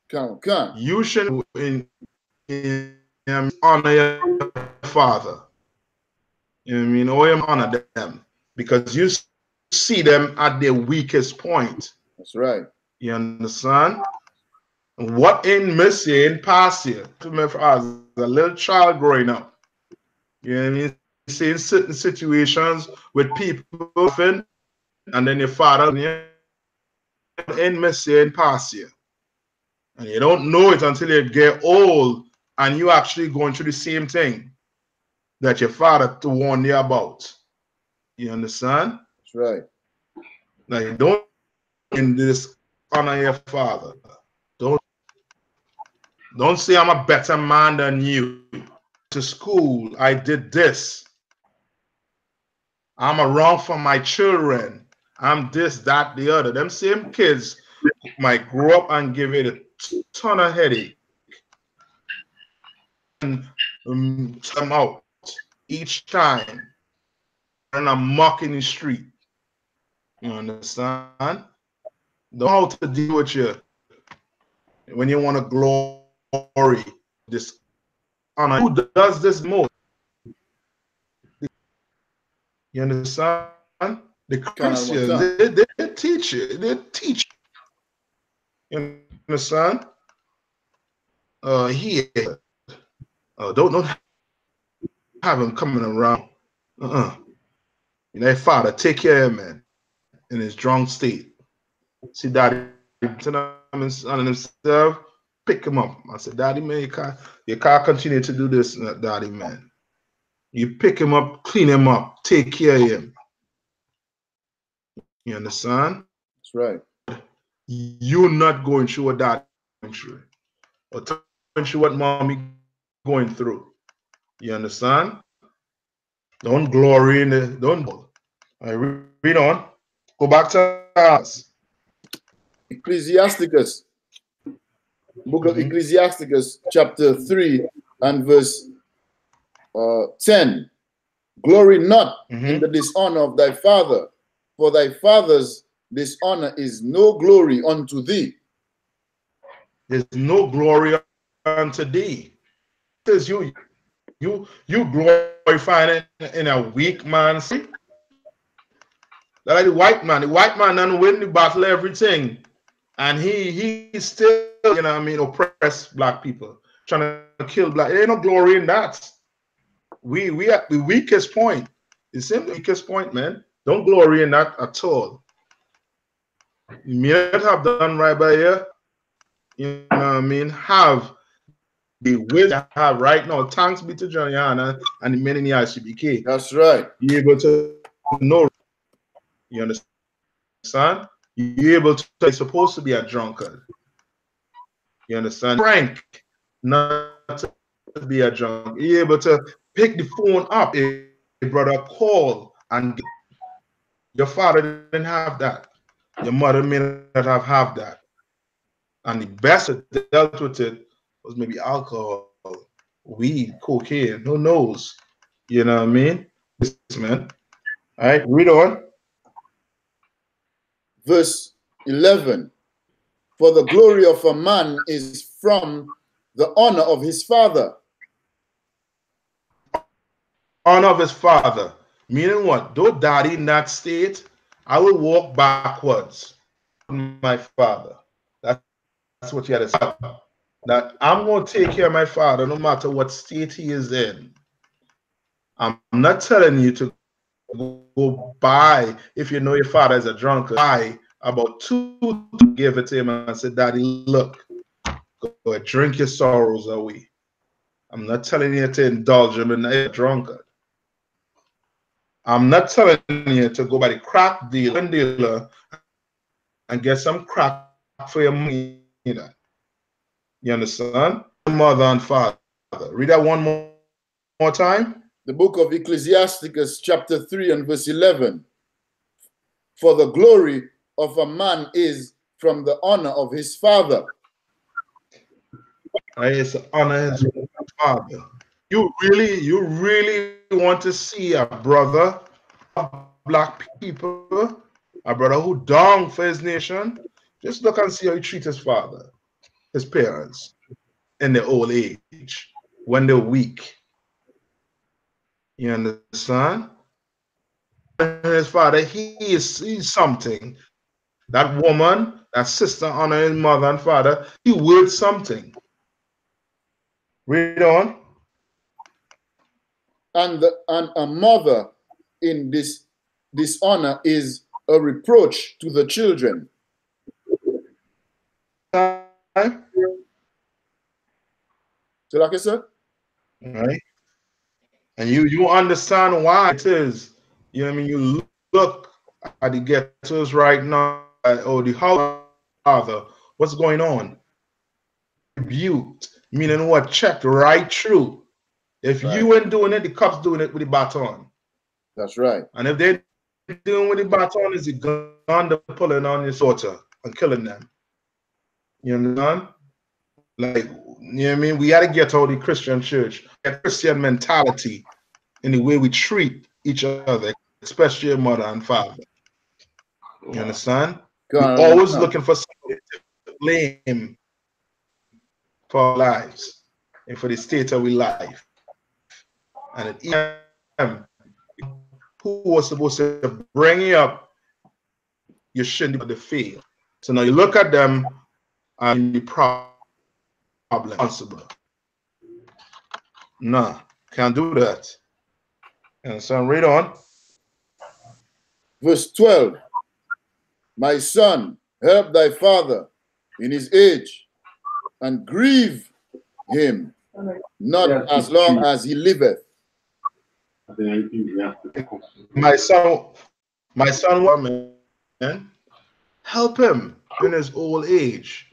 Come. You should honor your father. You know what I mean? Or honor them because you see them at their weakest point. That's right. You understand? What in Missy in past year, to me as a little child growing up, you know what I mean? Seeing certain situations with people, and then your father in Missy in past year. And you don't know it until you get old and you actually going through the same thing that your father warned you about. You understand? That's right. Like, don't in this honor your father. Don't say I'm a better man than you. To school, I did this. I'm around for my children. I'm this, that, the other. Them same kids might grow up and give it a ton of headache. And come out each time. And I'm mocking the street. You understand? Don't know how to deal with you when you want to glory. This honor. Who does this most? You understand? The Christians, they teach you. They teach you. You understand? Here. Don't have him coming around. You know, father, take care of him, man, in his drunk state. See, daddy, on himself, pick him up. I said, daddy, man, you can't continue to do this, daddy, man. You pick him up, clean him up, take care of him. You understand? That's right. you're not going through what dad going through, or going through what mommy going through. You understand? Don't glory in the don't. I read on. Go back to us. Ecclesiasticus, book of Ecclesiasticus, chapter 3 and verse 10. Glory not in the dishonor of thy father, for thy father's dishonor is no glory unto thee. There's no glory unto thee. Because you glorifying it in a weak man. See? Like the white man. The white man done win the battle, everything. And he still, you know what I mean, oppress black people, trying to kill black. There ain't no glory in that. We at the weakest point. It's in the weakest point, man. Don't glory in that at all. You may not have done right by you. You know what I mean? Have the wisdom I have right now. Thanks be to GEN.YAHANNA and the men in the I.S.U.P.K. That's right. You're able to know. You understand? You're able to. You're supposed to be a drunkard. You understand? Frank, not to be a drunkard. You're able to pick the phone up. A brother call and your father didn't have that. Your mother may not have that. And the best that dealt with it was maybe alcohol, weed, cocaine, who knows? You know what I mean? This man. All right, read on. Verse 11. For the glory of a man is from the honor of his father. Honor of his father. Meaning what? Though daddy in that state, I will walk backwards with my father. That's what you had to say. That I'm going to take care of my father no matter what state he is in. I'm not telling you to go buy, if you know your father is a drunkard, buy about 2 to give it to him and say, Daddy, look, go drink your sorrows away. I'm not telling you to indulge him in a drunkard. I'm not telling you to go by the crack dealer and get some crack for your money either. You understand? Mother and father. Read that one more time. The book of Ecclesiasticus, chapter 3 and verse 11. For the glory of a man is from the honor of his father. It's to honor his father. You really want to see a brother of black people, a brother who died for his nation? Just look and see how he treats his father, his parents, in their old age, when they're weak. You understand? His father, he's something. That woman, that sister honor his mother and father, he worth something. Read on. And a mother in this dishonor is a reproach to the children. So like I said? Right. And you understand why it is. You know what I mean? You look at the ghettos right now, or the house father, what's going on? Rebuked, meaning what? Checked right through. If you ain't doing it, the cops doing it with the baton. That's right. And if they're doing with the baton, is the gun they're pulling on your daughter and killing them. You understand? Like, you know what I mean? We got to get out the Christian church, a Christian mentality in the way we treat each other, especially your mother and father. You understand? We're always looking for somebody to blame for our lives and for the state of our life. And at EM, who was supposed to bring you up, you shouldn't have failed. So now you look at them and the problem. No, can't do that. And so read on. Verse 12. My son, help thy father in his age, and grieve him, not as long as he liveth. My son, woman, help him in his old age.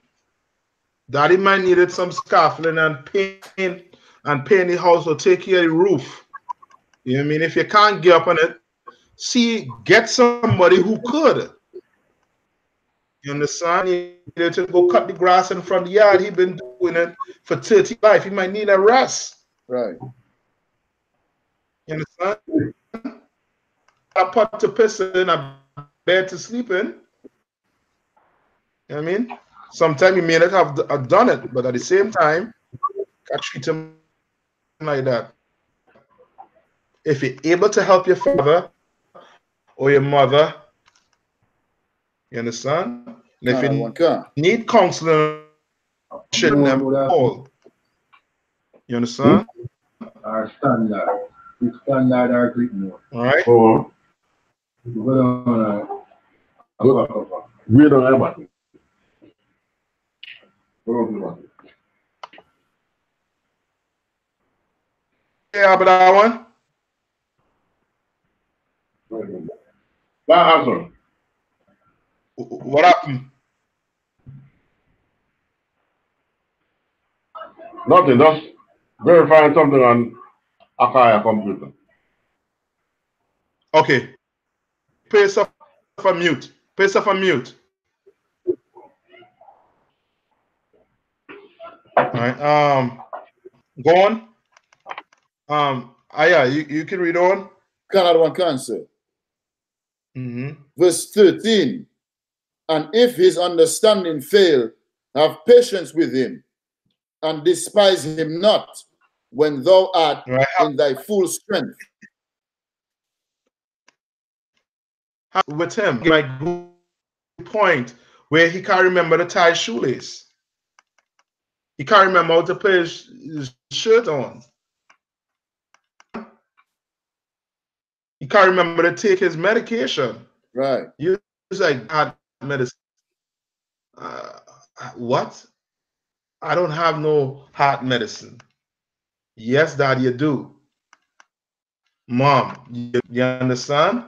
Daddy might needed some scaffolding and paint the house or take care of the roof. You know what I mean? If you can't get up on it, get somebody who could. You understand? He needed to go cut the grass in front of the yard. He been doing it for 30 life. He might need a rest. Right. You understand? A pot to piss in, a bed to sleep in. You know what I mean? Sometimes you may not have done it, but at the same time, I treat him like that. If you're able to help your father or your mother, you understand? And if you need counseling, shouldn't them all. You understand? Our standard. The standard are Greek more. All right. We don't have about it. Yeah, but that one. That answer. What happened? Nothing. Just verifying something on Akaya computer. Okay. Place off on mute. Place off on mute. All right. Go on. Yeah, you can read on. Cannot one cancer. Verse 13. And if his understanding fail, have patience with him, and despise him not when thou art in thy full strength. With him, like point where he can't remember to tie his shoelace. He can't remember how to put his shirt on. He can't remember to take his medication. Right. Use like heart medicine. What? I don't have no heart medicine. Yes, Dad, you do. Mom, you understand?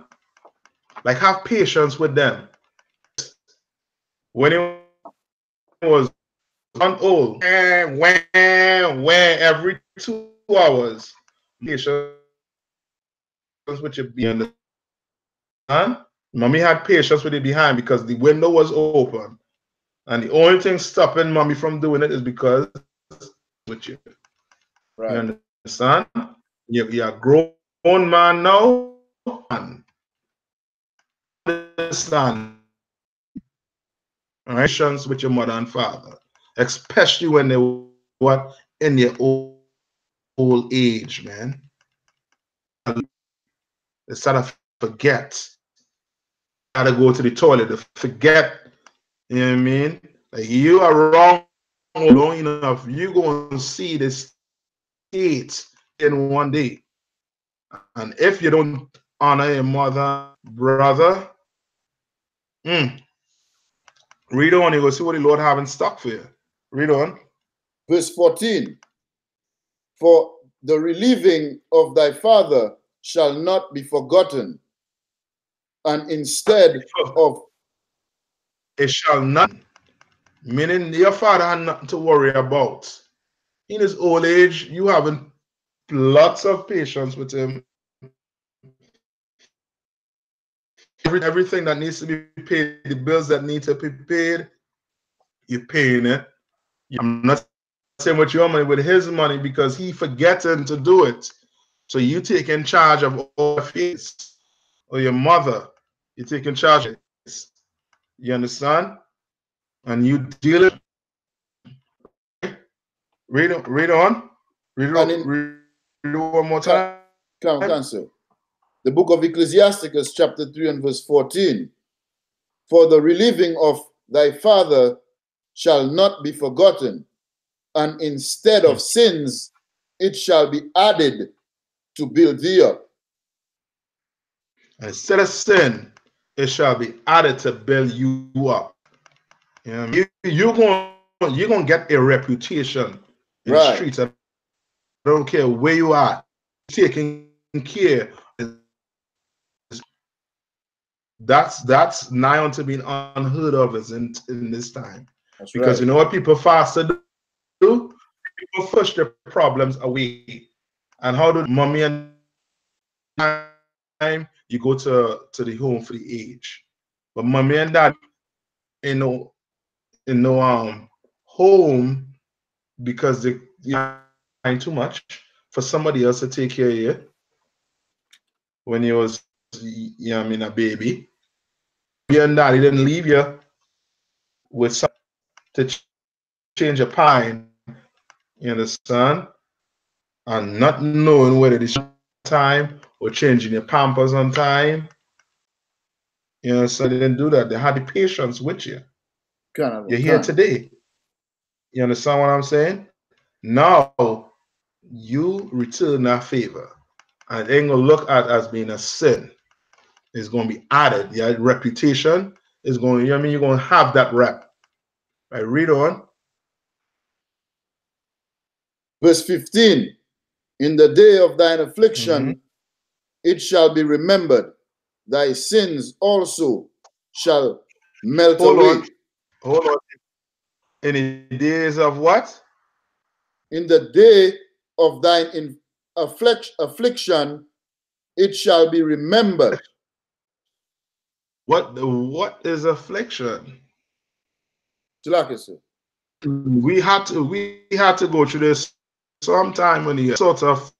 Like, have patience with them. When he was old, when every 2 hours, patience with your behind. Mommy had patience with it behind because the window was open. And the only thing stopping mommy from doing it is because with you. Right. You understand? You're a grown man now. Understand? Relations with your mother and father, especially when they what in your old age, man. They start to forget. Gotta go to the toilet to forget. You know what I mean? Like you are wrong long enough, you gonna see this state in one day. And if you don't honor your mother, brother, read on, you go see what the Lord have in stock for you. Read on. Verse 14. For the relieving of thy father shall not be forgotten, and instead of it shall not, meaning your father had nothing to worry about. In his old age, you having lots of patience with him. Everything that needs to be paid, the bills that need to be paid, you're paying it. I'm not saying with your money, with his money, because he forgetting to do it. So you taking charge of all fees, or your mother, you taking charge of it. You understand? And you deal it. Read on. Read one more time. Cancel. The book of Ecclesiasticus, chapter 3 and verse 14. For the relieving of thy father shall not be forgotten, and instead of sins, it shall be added to build thee up. Instead of sin, it shall be added to build you up. You know, you're gonna get a reputation in the streets. I don't care where you are, taking care. That's nigh on to being unheard of as in this time. That's because right. you know what people faster do? People push their problems away. And how do mommy and time you go to the home for the age? But mommy and dad in no home because they find too much for somebody else to take care of you when you was a baby. You and daddy didn't leave you with something to change your pine, you understand? And not knowing whether it's time or changing your pampers on time. You know, so they didn't do that. They had the patience with you. You're here today. You understand what I'm saying? Now you return that favor. And it ain't gonna look at as being a sin. It's gonna be added. Your reputation is going, you're gonna have that rep. Right, read on. Verse 15. In the day of thine affliction, it shall be remembered. Thy sins also shall melt away. Hold on. In the days of what? In the day of thine affliction, it shall be remembered. What is affliction? We had to go through this sometime when you sort of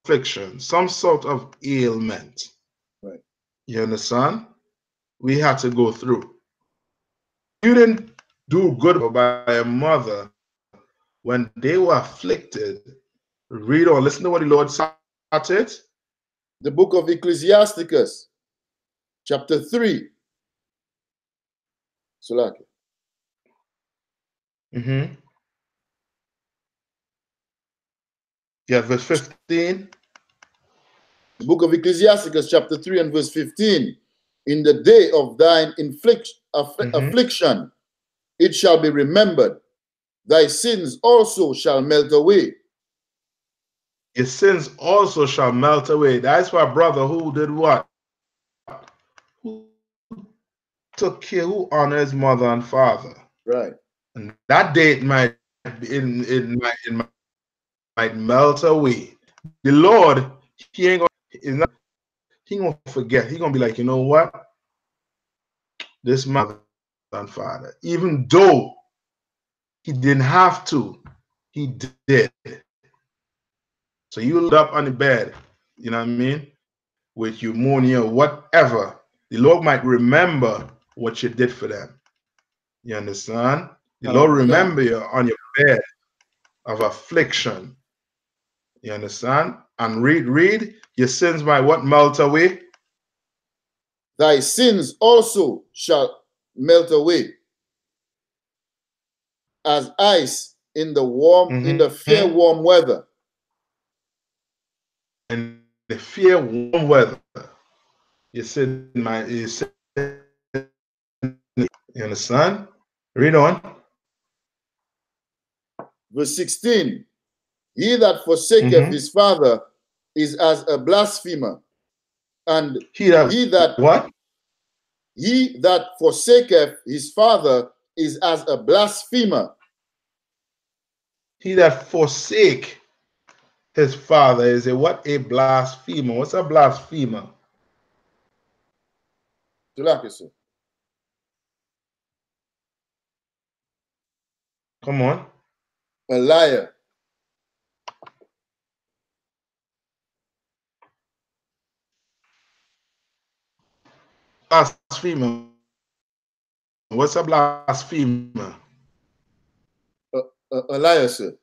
affliction, some sort of ailment. Right. You understand? We had to go through. You didn't do good by a mother when they were afflicted. Read on, listen to what the Lord started. The book of Ecclesiasticus, chapter 3. Yeah, verse 15. The book of Ecclesiasticus, chapter 3 and verse 15. In the day of thine affliction, it shall be remembered. Thy sins also shall melt away. Your sins also shall melt away. That's why brother who did what? Who took care, who honored his mother and father. Right. And that date might might melt away. The Lord, he ain't gonna forget. He gonna be like, you know what? This mother and father, even though he didn't have to, he did. So you look up on the bed, you know what I mean, with pneumonia, whatever. The Lord might remember what you did for them. You understand? The Lord remember you on your bed of affliction. You understand? And read, your sins might what? Melt away. Thy sins also shall melt away as ice in the warm, in the fair warm weather. In the fair warm weather. You understand? Read on. Verse 16. He that forsaketh his father is as a blasphemer, and he that what? He that forsaketh his father is as a blasphemer. He that forsake his father is a what? A blasphemer. What's a blasphemer? Come on. A liar. Blasphemer. What's a blasphemer? A liar, sir.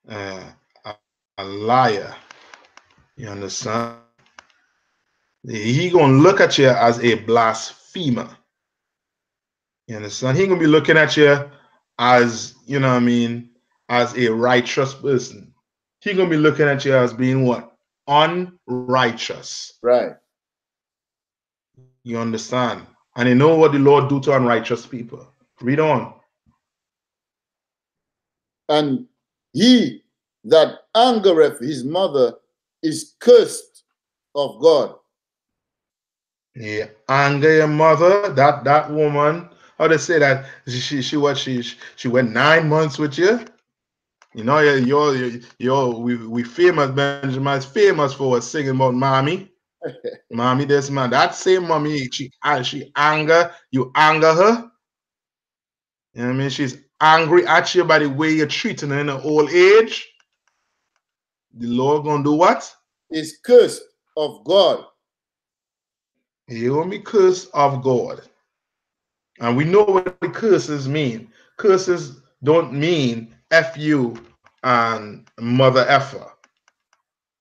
A liar. You understand? He gonna look at you as a blasphemer. You understand? He gonna be looking at you as, you know what I mean, as a righteous person. He gonna be looking at you as being what? Unrighteous. Right. You understand? And you know what the Lord do to unrighteous people. Read on. And he that angereth his mother is cursed of God. Yeah, anger your mother. That woman. How they say that she went 9 months with you. You know, we famous. Benjamin's famous for singing about mommy. Mommy, this man. That same mommy, she anger her. You know what I mean? She's angry at you by the way you're treating her in her old age. The Lord gonna do what? Is cursed of God. He gonna be cursed of God. And we know what the curses mean. Curses don't mean F-U and mother effer.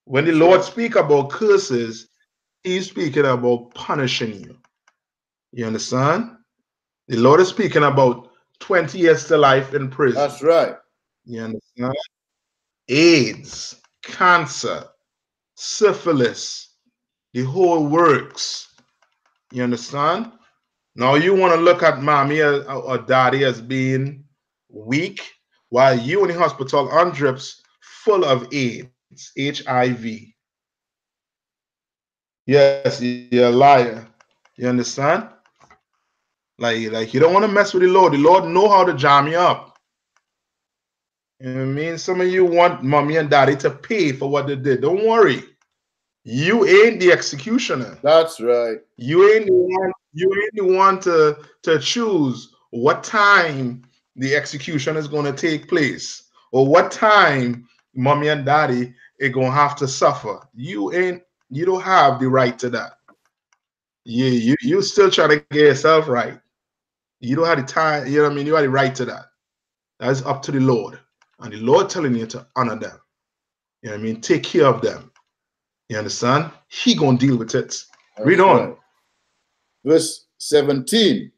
When the Lord speak about curses, he's speaking about punishing you. You understand? The Lord is speaking about 20 years to life in prison. That's right. You understand? AIDS, cancer, syphilis, the whole works. You understand? Now you want to look at mommy or daddy as being weak, while you in the hospital on drips full of AIDS, HIV. Yes, you're a liar. You understand? Like you don't want to mess with the Lord. The Lord know how to jam you up. You know what I mean? Some of you want mommy and daddy to pay for what they did. Don't worry. You ain't the executioner. That's right. You ain't the one to choose what time the execution is going to take place or what time mommy and daddy are going to have to suffer. You don't have the right to that. You still trying to get yourself right. You don't have the time, you know what I mean? You have the right to that. That's up to the Lord. And the Lord telling you to honor them. You know what I mean? Take care of them. You understand? He gonna deal with it. That's Read on. right. Verse 17.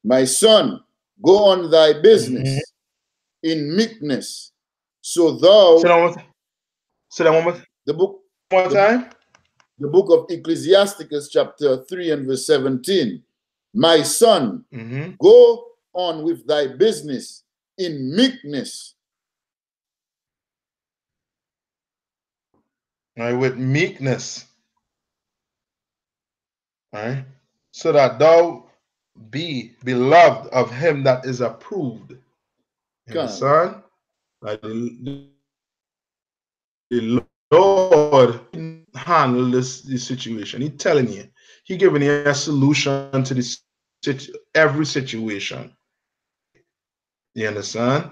My son, go on thy business in meekness. So thou Say that one more the book time. The book of Ecclesiasticus, chapter 3 and verse 17. My son, go on with thy business in meekness. All right, with meekness. All right. So that thou be beloved of him that is approved. And the son, like the Lord handle this situation. He telling you. He giving you a solution to this every situation. You understand?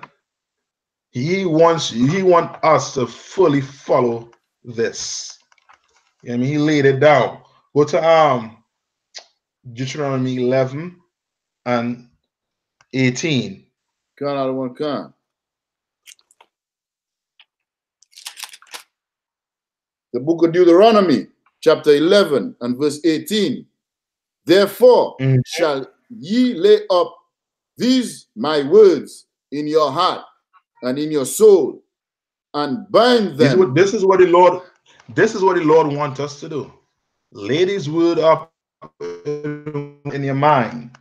He wants us to fully follow this. You know what I mean? He laid it down. Go to Deuteronomy 11 and 18. The book of Deuteronomy, chapter 11 and verse 18. Therefore shall ye lay up these my words in your heart and in your soul, and bind them. This is what the Lord wants us to do. Lay this word up in your mind.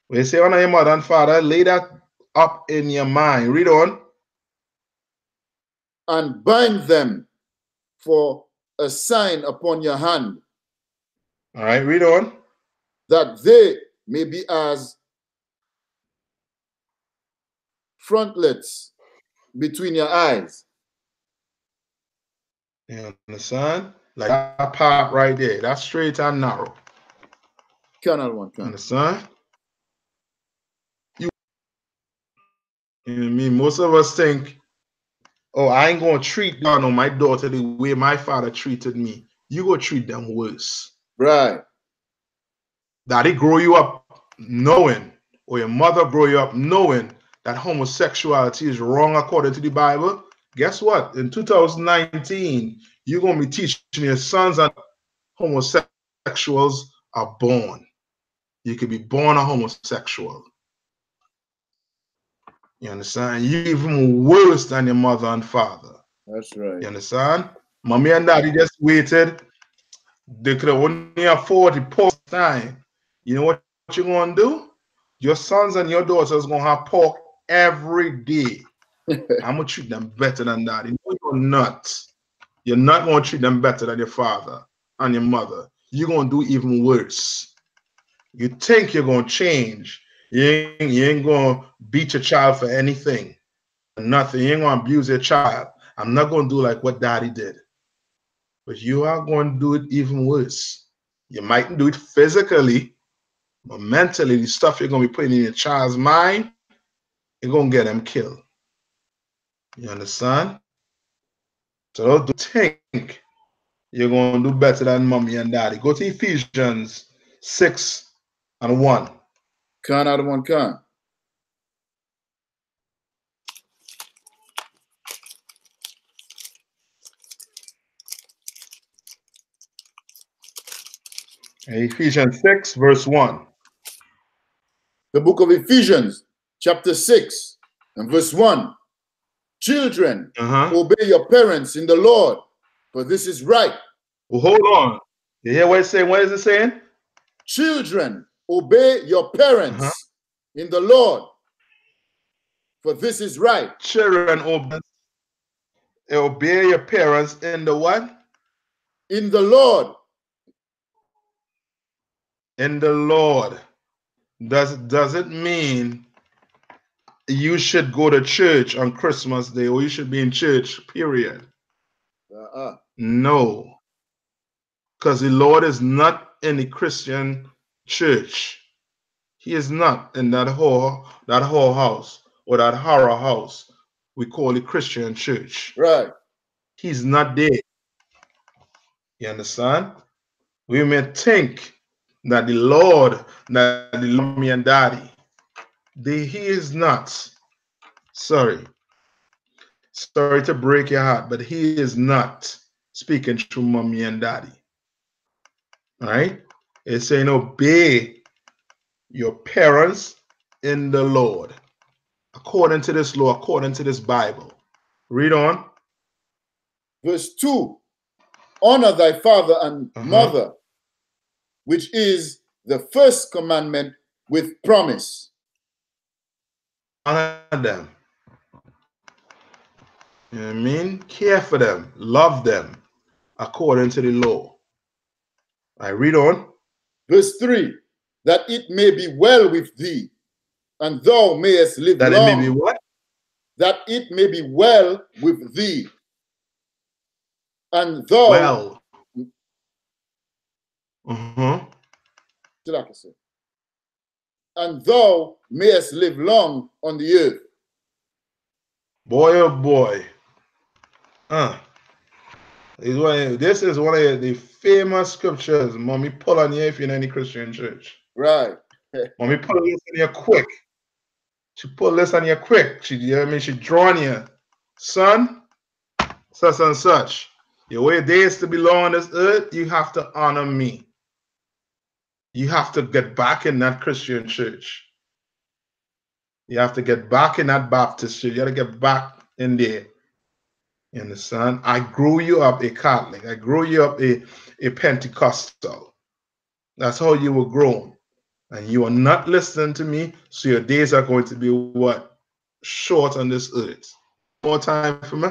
When you say honor your mother and father, lay that up in your mind. Read on. And bind them for a sign upon your hand. All right, read on. That they may be as frontlets between your eyes. You understand? Like that part right there. That's straight and narrow. Understand? You know what I mean? Most of us think, oh, I ain't gonna treat God or my daughter the way my father treated me. You go treat them worse. Right. Daddy grow you up knowing, or your mother grow you up knowing that homosexuality is wrong according to the Bible. Guess what? In 2019, you're gonna be teaching your sons that homosexuals are born. You could be born a homosexual. You understand? You're even worse than your mother and father. That's right. You understand? Mommy and daddy just waited. They could have only afford the pork time. You know what you're going to do? Your sons and your daughters going to have pork every day. I'm going to treat them better than that. You know you're not. You're not going to treat them better than your father and your mother. You're going to do even worse. You think you're going to change. You ain't going to beat your child for anything. Nothing. You ain't going to abuse your child. I'm not going to do like what daddy did. But you are going to do it even worse. You mightn't do it physically, but mentally, the stuff you're going to be putting in your child's mind, you're going to get them killed. You understand? So don't think you're going to do better than mommy and daddy. Go to Ephesians 6:1. Can out of one can. Ephesians 6:1. The book of Ephesians, chapter 6, and verse 1. Children, obey your parents in the Lord, for this is right. Well, hold on. You hear what it's saying? What is it saying? Children, obey your parents in the Lord, for this is right. Children, obey your parents in the what? In the Lord. In the Lord. Does it mean you should go to church on Christmas Day, or you should be in church, period? No. Because the Lord is not in the Christian church. He is not in that whole house or that horror house we call the Christian church. Right. He's not there. You understand? We may think that the Lord, that the mommy and daddy, he is not. Sorry to break your heart, but he is not speaking through mommy and daddy. All right? It's saying obey your parents in the Lord, according to this law, according to this Bible. Read on. Verse 2. Honor thy father and mother, which is the first commandment with promise. Honor them. You know what I mean? Care for them. Love them according to the law. I read on. Verse 3. That it may be well with thee, and thou mayest live long. That it may be what? That it may be well with thee, and thou... Well. And thou mayest live long on the earth. Boy, oh boy. This is one of the famous scriptures. Mommy pull on you if you're in any Christian church. Right. Mommy pull this on you quick. She pull this on you quick. She, you know what I mean? She drawing you. Son, such and such. Your way days to belong on this earth, you have to honor me. You have to get back in that Christian church. You have to get back in that Baptist church. You got to get back in there. You understand? I grew you up a Catholic. I grew you up a Pentecostal. That's how you were grown. And you are not listening to me, so your days are going to be what? Short on this earth. More time for me?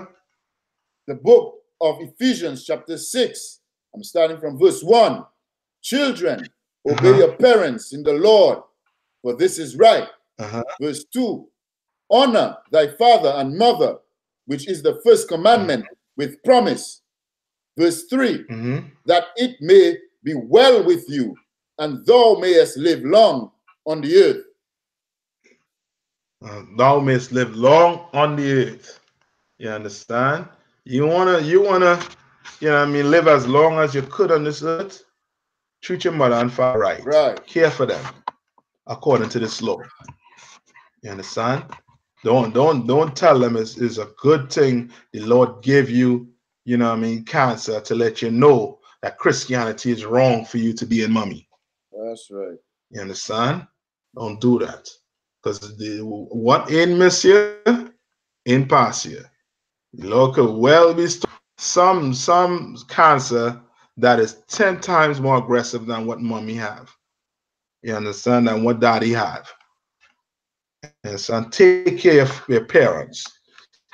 The book of Ephesians chapter 6. I'm starting from verse 1. Children, obey your parents in the Lord, for this is right. Verse 2. Honor thy father and mother, which is the first commandment with promise. Verse 3. That it may be well with you, and thou mayest live long on the earth. Thou mayest live long on the earth. You understand? You wanna, you know what I mean, live as long as you could on this earth. Treat your mother and father right. Right. Care for them according to this law. You understand? Don't tell them it's a good thing the Lord gave you, you know what I mean, cancer, to let you know that Christianity is wrong for you to be in mommy. That's right. You understand? Don't do that. Because what ain't miss you, ain't pass you. The Lord could well be some cancer that is 10 times more aggressive than what mommy have. You understand? Than what daddy have. And son, take care of your parents.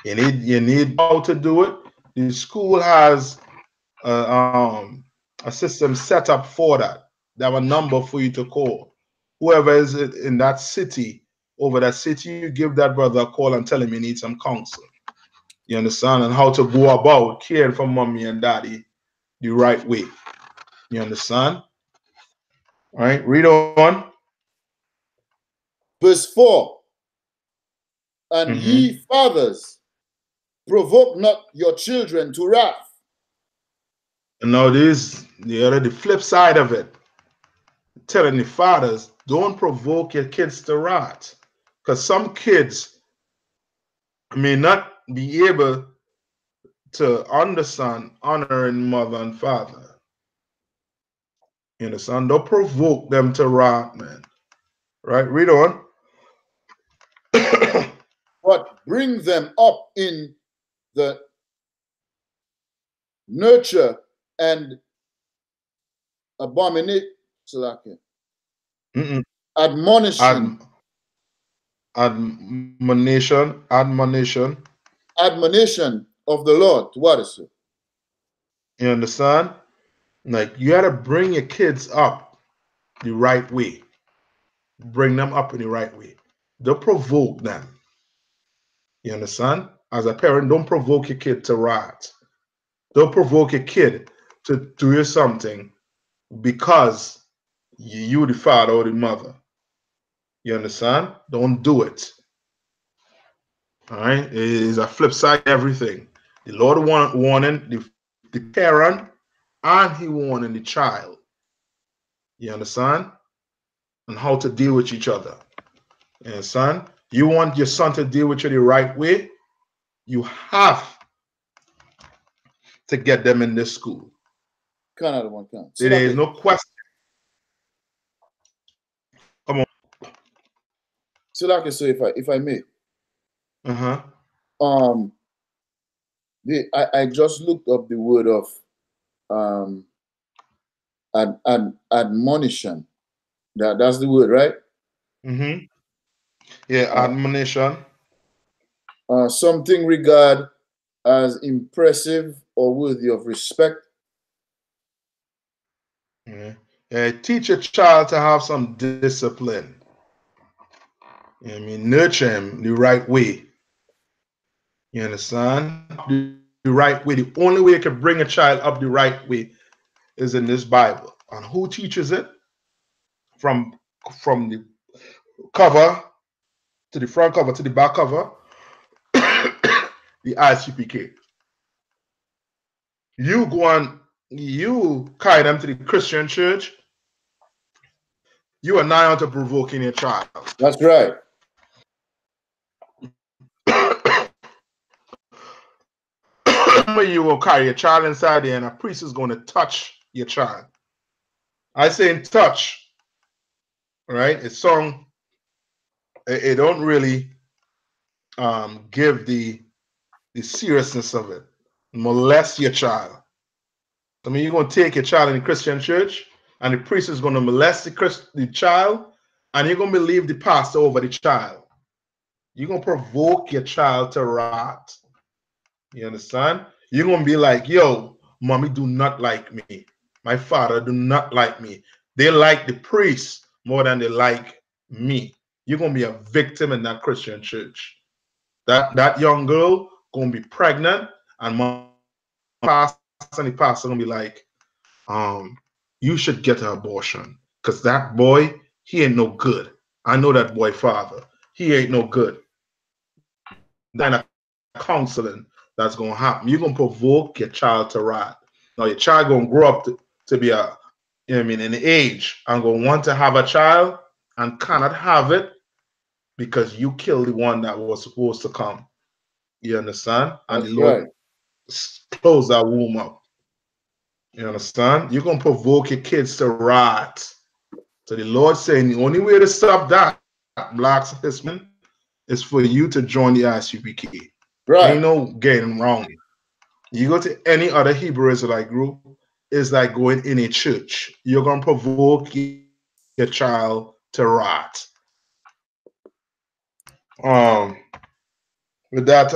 You need how to do it. The school has a system set up for that. They have a number for you to call. whoever is in that city, over that city, you give that brother a call and tell him you need some counsel. You understand? And how to go about caring for mommy and daddy the right way. You understand? All right, read on. Verse 4. And ye fathers, provoke not your children to wrath. And now this the flip side of it. Telling the fathers, don't provoke your kids to wrath. Because some kids may not be able to understand honoring mother and father. You understand? Don't provoke them to wrath, man. Right? Read on. But bring them up in the nurture and admonition admonition of the Lord. What is it? You understand? Like, you gotta bring your kids up the right way. Bring them up in the right way. Don't provoke them. You understand? As a parent, don't provoke your kid to wrath. Don't provoke your kid to do something because you the father or the mother. You understand? Don't do it. All right? It is a flip side of everything. The Lord warning the parent, and he warning the child. You understand? And how to deal with each other. You understand? You want your son to deal with you the right way, you have to get them in this school. Canada one can. There is no question. Come on. So like I say, if I may. I just looked up the word of admonition. That's the word, right? Yeah, admonition. Something regard as impressive or worthy of respect. Teach a child to have some discipline. I mean, nurture him the right way. You understand? The right way. The only way you can bring a child up the right way is in this Bible. And who teaches it? From the cover to the front cover to the back cover, the I.S.U.P.K. You go on, you carry them to the Christian church, you are now onto provoking your child. That's right. You will carry your child inside there and a priest is going to touch your child. I say in touch, right? It's song, it don't really give the seriousness of it. Molest your child. I mean, you're going to take your child in the Christian church and the priest is going to molest the child and you're going to believe the pastor over the child. You're going to provoke your child to wrath. You understand? You're going to be like, yo, mommy do not like me. My father do not like me. They like the priest more than they like me. You're going to be a victim in that Christian church. That young girl going to be pregnant and my pastor and the pastor going to be like, you should get an abortion because that boy, he ain't no good. I know that boy father. He ain't no good. Then a counseling that's going to happen. You're going to provoke your child to wrath. Now, your child going to grow up to be a, you know what I mean, in the age and going to want to have a child and cannot have it because you killed the one that was supposed to come. You understand? And that's the Lord right. close that womb up. You understand? You're going to provoke your kids to wrath. So the Lord saying the only way to stop that, blacks and Hispanic, is for you to join the I.S.U.P.K. Right. Ain't no getting wrong. You go to any other Hebrew Israelite group, it's like going in a church. You're going to provoke your child to wrath. With that,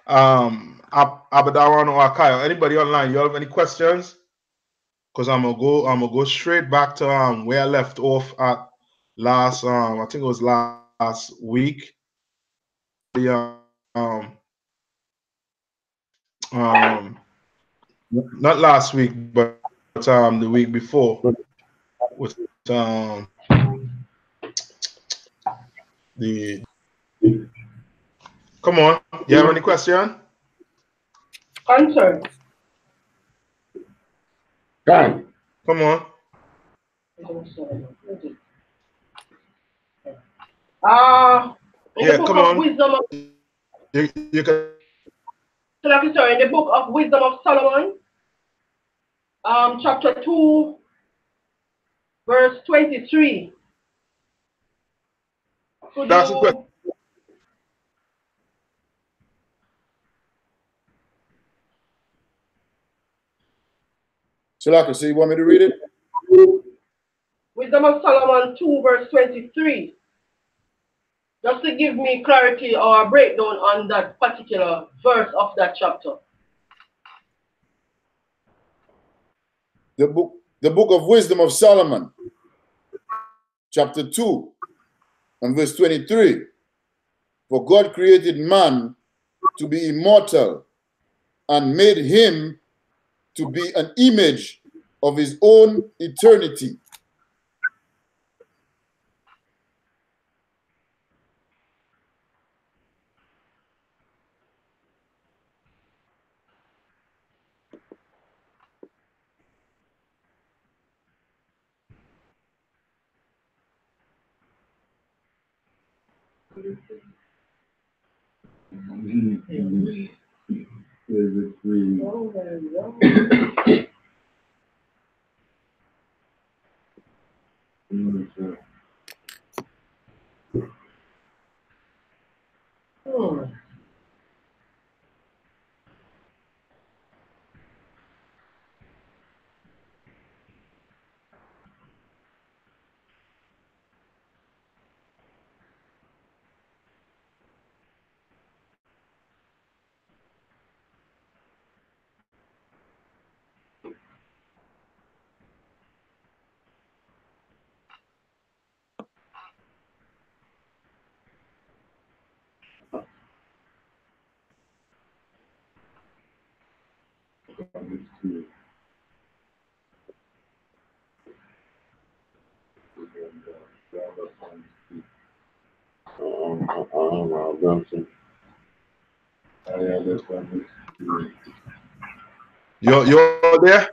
Abadawan or Akayo, anybody online, you have any questions? Because I'm gonna go straight back to where I left off at last I think it was last week. The not last week, but the week before with the. Come on, you have any question? Answer. Come on. In the book of Wisdom of, you can. Sorry, in the book of Wisdom of Solomon, chapter 2, verse 23. That's the question. Shalaka, so you want me to read it? Wisdom of Solomon 2, verse 23. Just to give me clarity or a breakdown on that particular verse of that chapter. The book of Wisdom of Solomon, chapter 2, and verse 23. For God created man to be immortal and made him to be an image of his own eternity. You're there?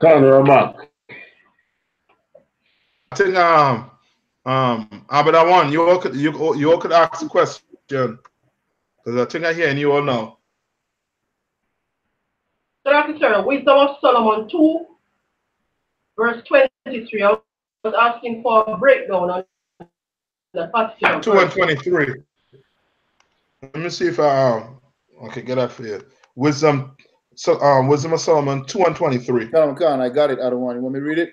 Come. Back. I think but I want you all could ask the question because I think I hear you all now. Sir, Wisdom of Solomon 2, verse 23. I was asking for a breakdown on the particular 2 and 23. Let me see if I okay, get that for you. Wisdom of Solomon 2 and 23. Come, I got it. I don't want you. Want me to read it?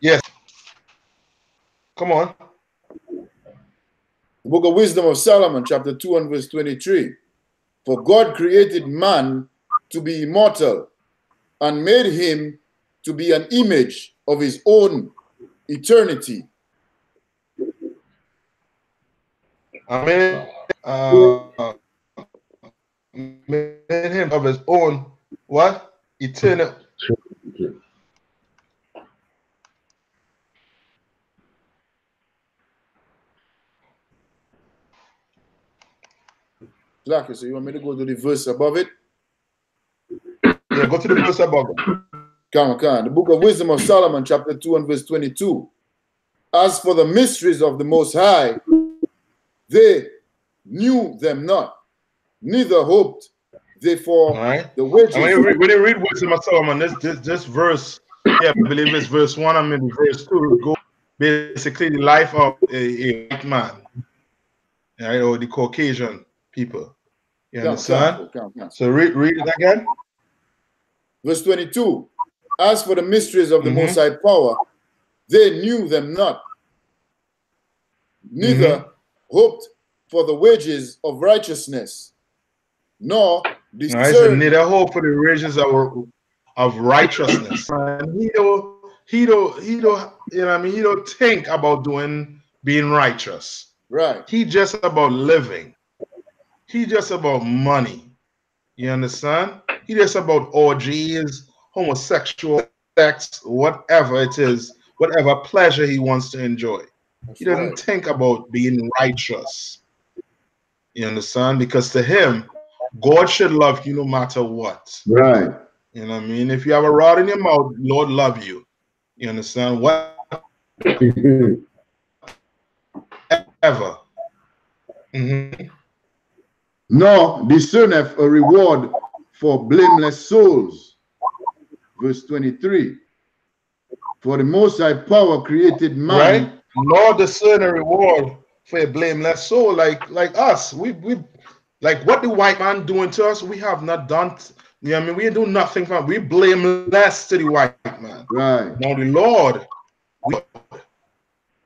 Yes. Come on. The book of Wisdom of Solomon, chapter 2 and verse 23. For God created man to be immortal and made him to be an image of his own eternity. I made him of his own what? Eternal. So you want me to go to the verse above it? Yeah, go to the verse above it. Come. The book of Wisdom of Solomon, chapter 2 and verse 22. As for the mysteries of the Most High, they knew them not, neither hoped they for the wages. When you read Wisdom of Solomon, this verse, yeah, I believe it's verse 1 and maybe verse 2, go basically the life of a white man, right, or the Caucasian people. You understand? So read it again. Verse 22. As for the mysteries of the Most High power, they knew them not, neither hoped for the wages of righteousness. nor All right, so discern. neither hope for the wages of righteousness. And he don't, you know what I mean? He don't think about being righteous. Right. He just about living. He just about money. You understand? He just about orgies, homosexual sex, whatever it is, whatever pleasure he wants to enjoy. That's He doesn't right. think about being righteous. You understand? Because to him, God should love you no matter what. Right. You know what I mean? If you have a rod in your mouth, Lord love you. You understand? Whatever. Nor discerneth a reward for blameless souls. Verse 23. For the Most High power created man. Right? Nor discern a reward for a blameless soul like us. We like what the white man doing to us, we have not done. You know what I mean? We do nothing for we blameless to the white man. Right. Now the Lord,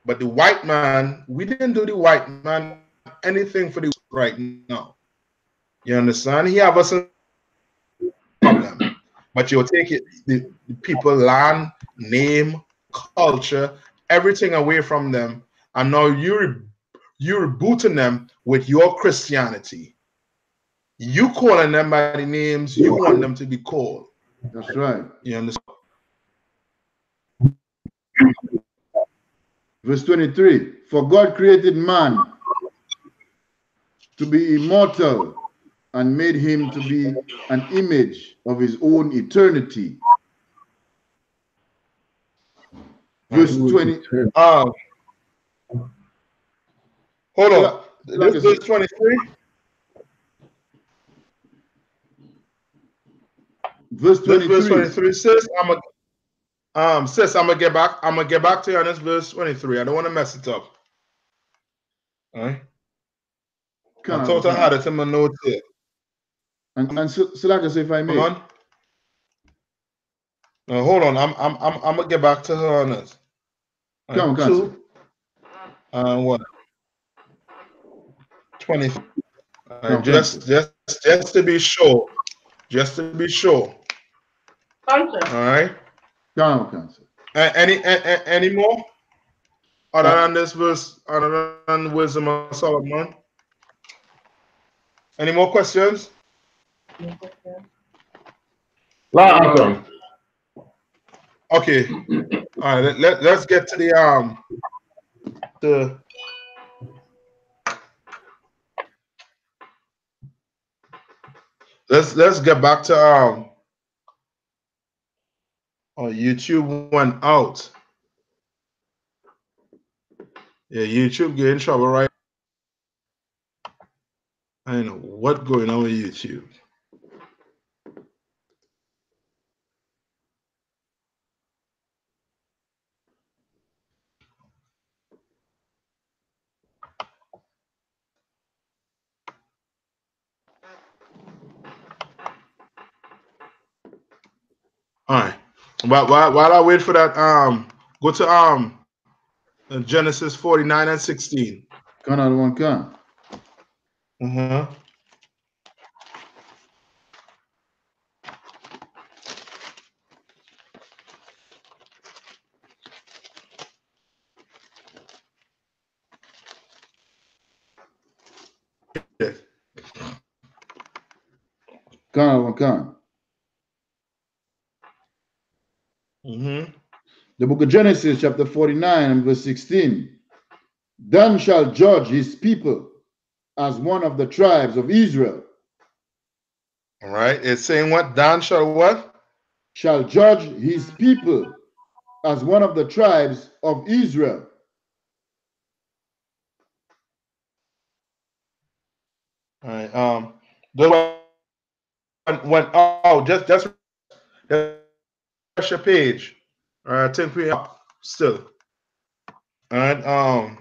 but the white man, we didn't do the white man anything for the right now. You understand? He have us a problem. But you'll take it, the people, land, name, culture, everything away from them, and now you're rebooting them with your Christianity. You calling them by the names you want them to be called. That's right. You understand? Verse 23. For God created man to be immortal and made him to be an image of his own eternity. Verse 20. Hold on. This is verse 23. Verse 23. This verse 23 says, sis, I'm gonna get back to you on this verse 23. I don't want to mess it up. All right. I thought I had it in my notes here. And so like I say, if I may. Hold on. No, hold on. I'm gonna get back to her on this. Come on, 2. What? 23. Just to be sure. Just to be sure. All right. Any more? Other than this verse, other than wisdom of Solomon? Any more questions? Okay. All right. Let's get to the let's get back to YouTube went out. Yeah, YouTube get in trouble, right? I don't know what's going on with YouTube. All right. But while I wait for that, go to Genesis 49 and 16. Can I one can? Yeah. Can. The book of Genesis, chapter 49 and verse 16. Dan shall judge his people as one of the tribes of Israel. All right. It's saying what? Dan shall what? Shall judge his people as one of the tribes of Israel. All right. The went out. Just refresh your page. All right. I think we up still. All right.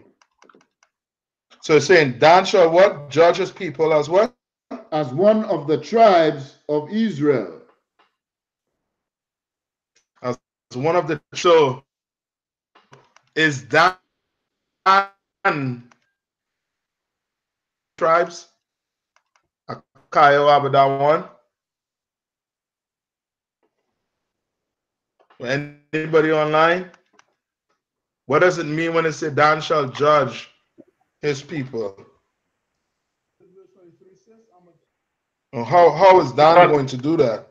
So it's saying Dan shall what? Judge his people as what? As one of the tribes of Israel. As one of the is Dan tribes Kyle about that one? Anybody online? What does it mean when it says Dan shall judge his people? How is Dan going to do that?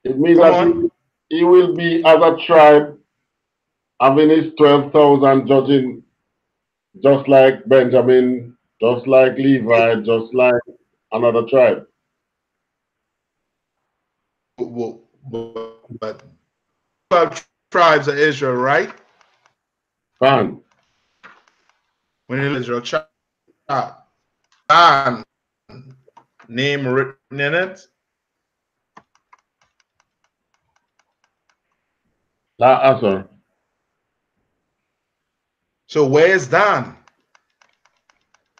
It means that he will be as a tribe having his 12,000 judging, just like Benjamin, just like Levi, just like another tribe. But 12 tribes of Israel, right? Fine. When it is your child, Dan, name written in it. That answer. So where is Dan?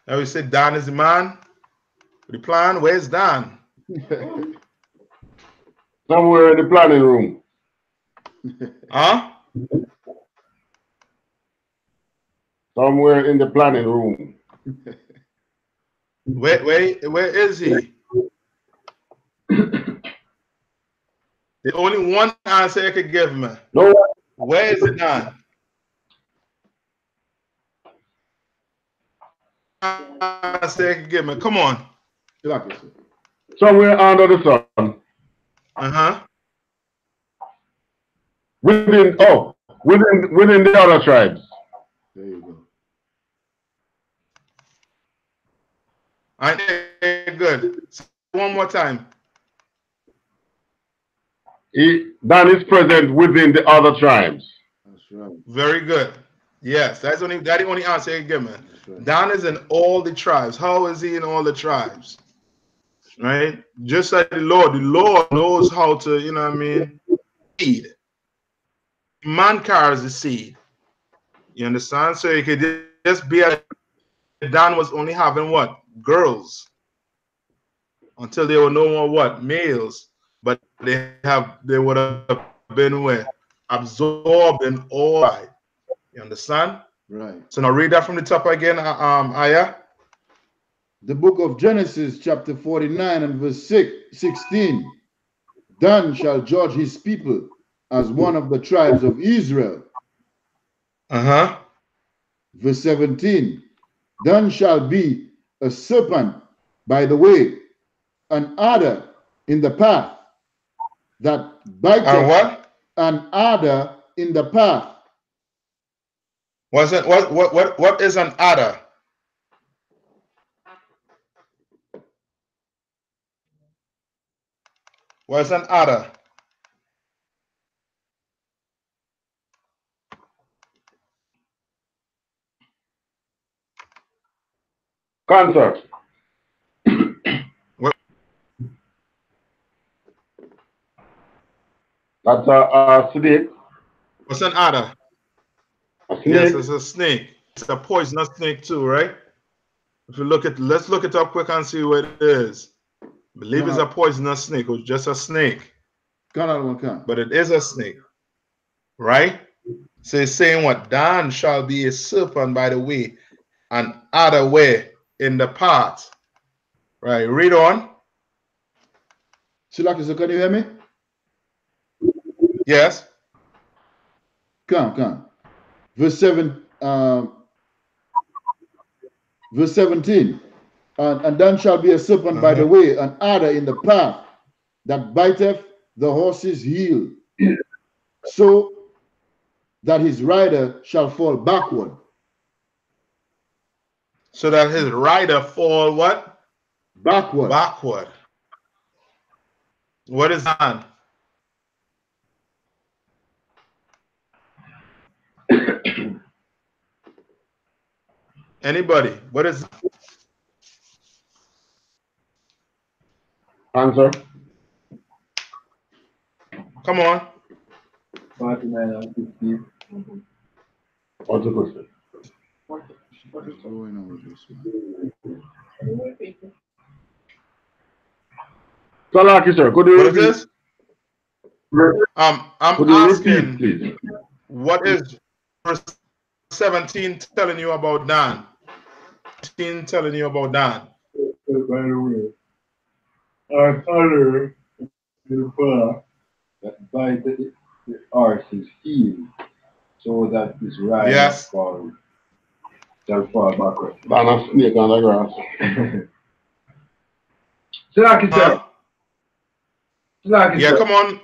Now we said Dan is the man. The plan, where's Dan? Somewhere in the planning room. Huh? Somewhere in the planning room. Where is he? The only one answer I could give me. No. Where is it Dan? Answer I could give me. Come on. Somewhere under the sun. Uh-huh. Within the other tribes. There you go. All right, good. One more time. Dan is present within the other tribes. That's right. Very good. Yes, that's the only answer I can give me. Right. Dan is in all the tribes. How is he in all the tribes? Right? Just like the Lord knows how to, you know what I mean, seed. Man carries the seed. You understand? So it could just be a Dan was only having what? Girls. Until they were no more what? Males. But they would have been where? Absorbed in all right. You understand? Right. So now read that from the top again, Aya. The book of Genesis, chapter 49 and verse 16. Dan shall judge his people as one of the tribes of Israel. Uh-huh. Verse 17. Dan shall be a serpent by the way, an adder in the path that biteth. What? An adder in the path. What is an adder? What's an adder? Cancer. That's a snake. What's an adder? A snake. Yes, it's a snake. It's a poisonous snake too, right? If you let's look it up quick and see what it is. I believe it's a poisonous snake or just a snake. But it is a snake, right? So it's saying what? Dan shall be a serpent by the way, and adder way in the path. Right, read on. Shilaki, so can you hear me? Yes. Come. Verse 17. And Dan shall be a serpent by the way, an adder in the path that biteth the horse's heel, so that his rider shall fall backward. So that his rider fall what? Backward. Backward. What is that? Anybody? What is? Answer. Come on. 49 and 50. What's the question? What's going on with this one? Salaki, sir, could you repeat? What is this? I'm asking, repeat, what is verse 17 telling you about Dan? 17 telling you about Dan. By the way, our color in the bar that by the horse is healed, so that this rider Yes. fall shall fall backward. Than a snake on the grass. Slaki, Huh? sir. Slaki, Yeah, sir. come on.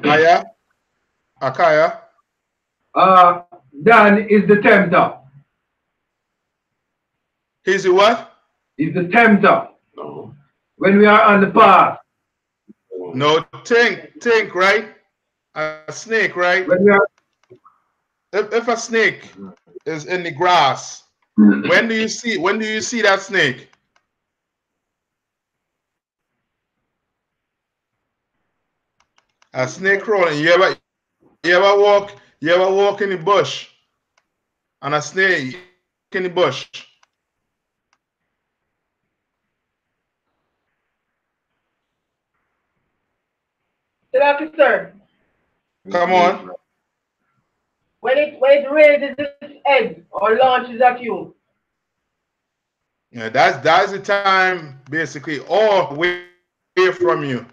Aya. Akaya. Dan is the tempter. He's the what? Is the tempter. No. When we are on the path. No, think, right? A snake, right? When we are If a snake is in the grass, when do you see that snake? A snake crawling. You ever walk in the bush and a snake in the bush? Slaki, sir. Come on. When it raises its head or launches at you. Yeah, that's the time basically all way from you.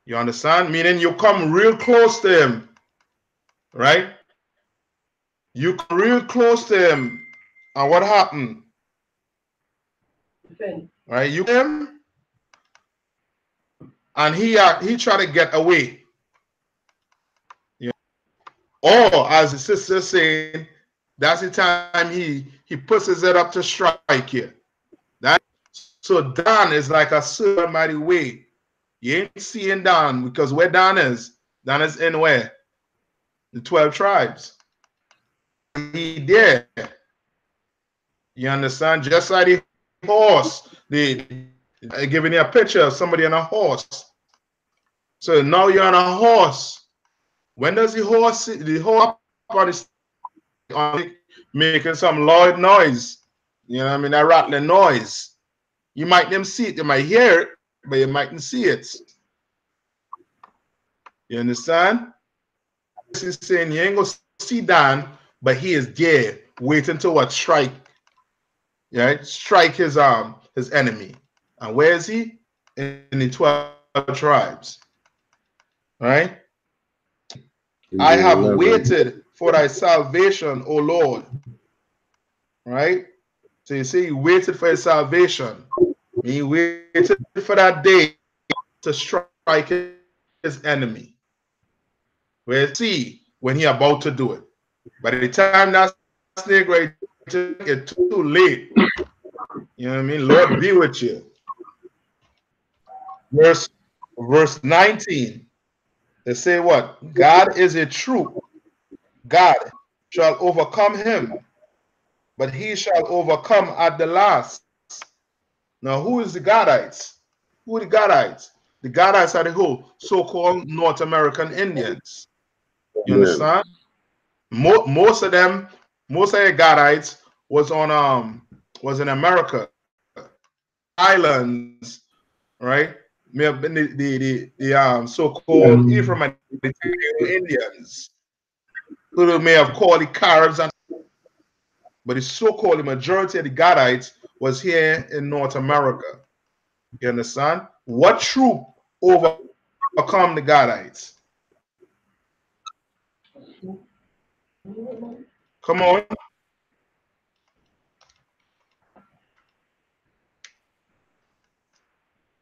You understand? Meaning you come real close to him, right? You come real close to him, and what happened? Defense. Right? You him, and he tried to get away. You know? Or as the sister saying, that's the time he puts his head up to strike you. That so Dan is like a super mighty way. You ain't seeing Dan because where Dan is in where? The 12 tribes. He there. You understand? Just like the horse. Giving you a picture of somebody on a horse. So now you're on a horse. When does the horse on making some loud noise? You know what I mean? That rattling noise. You might not see it, you might hear it, but you mightn't see it. You understand? This is saying you ain't gonna see Dan, but he is there, waiting to what strike. Right? Strike his enemy. And where is he? In the 12 tribes. Right? I have waited for thy salvation, O Lord. Right? So you see, he waited for his salvation. He waited for that day to strike his enemy. We'll see when he about to do it. By the time that snake right to get too late. You know what I mean? Lord be with you. Verse 19. They say what? God is a truth. God shall overcome him, but he shall overcome at the last. Now, who is the Gadites? Who are the Gadites? The Gadites are the who? So-called North American Indians. You understand? Most of them, most of the Gadites was in America. Islands, right? May have been the so-called Ephraim Indians, who they may have called the Caribs, but the so-called the majority of the Gadites was here in North America. You understand? What troop overcome the Gadites? Come on.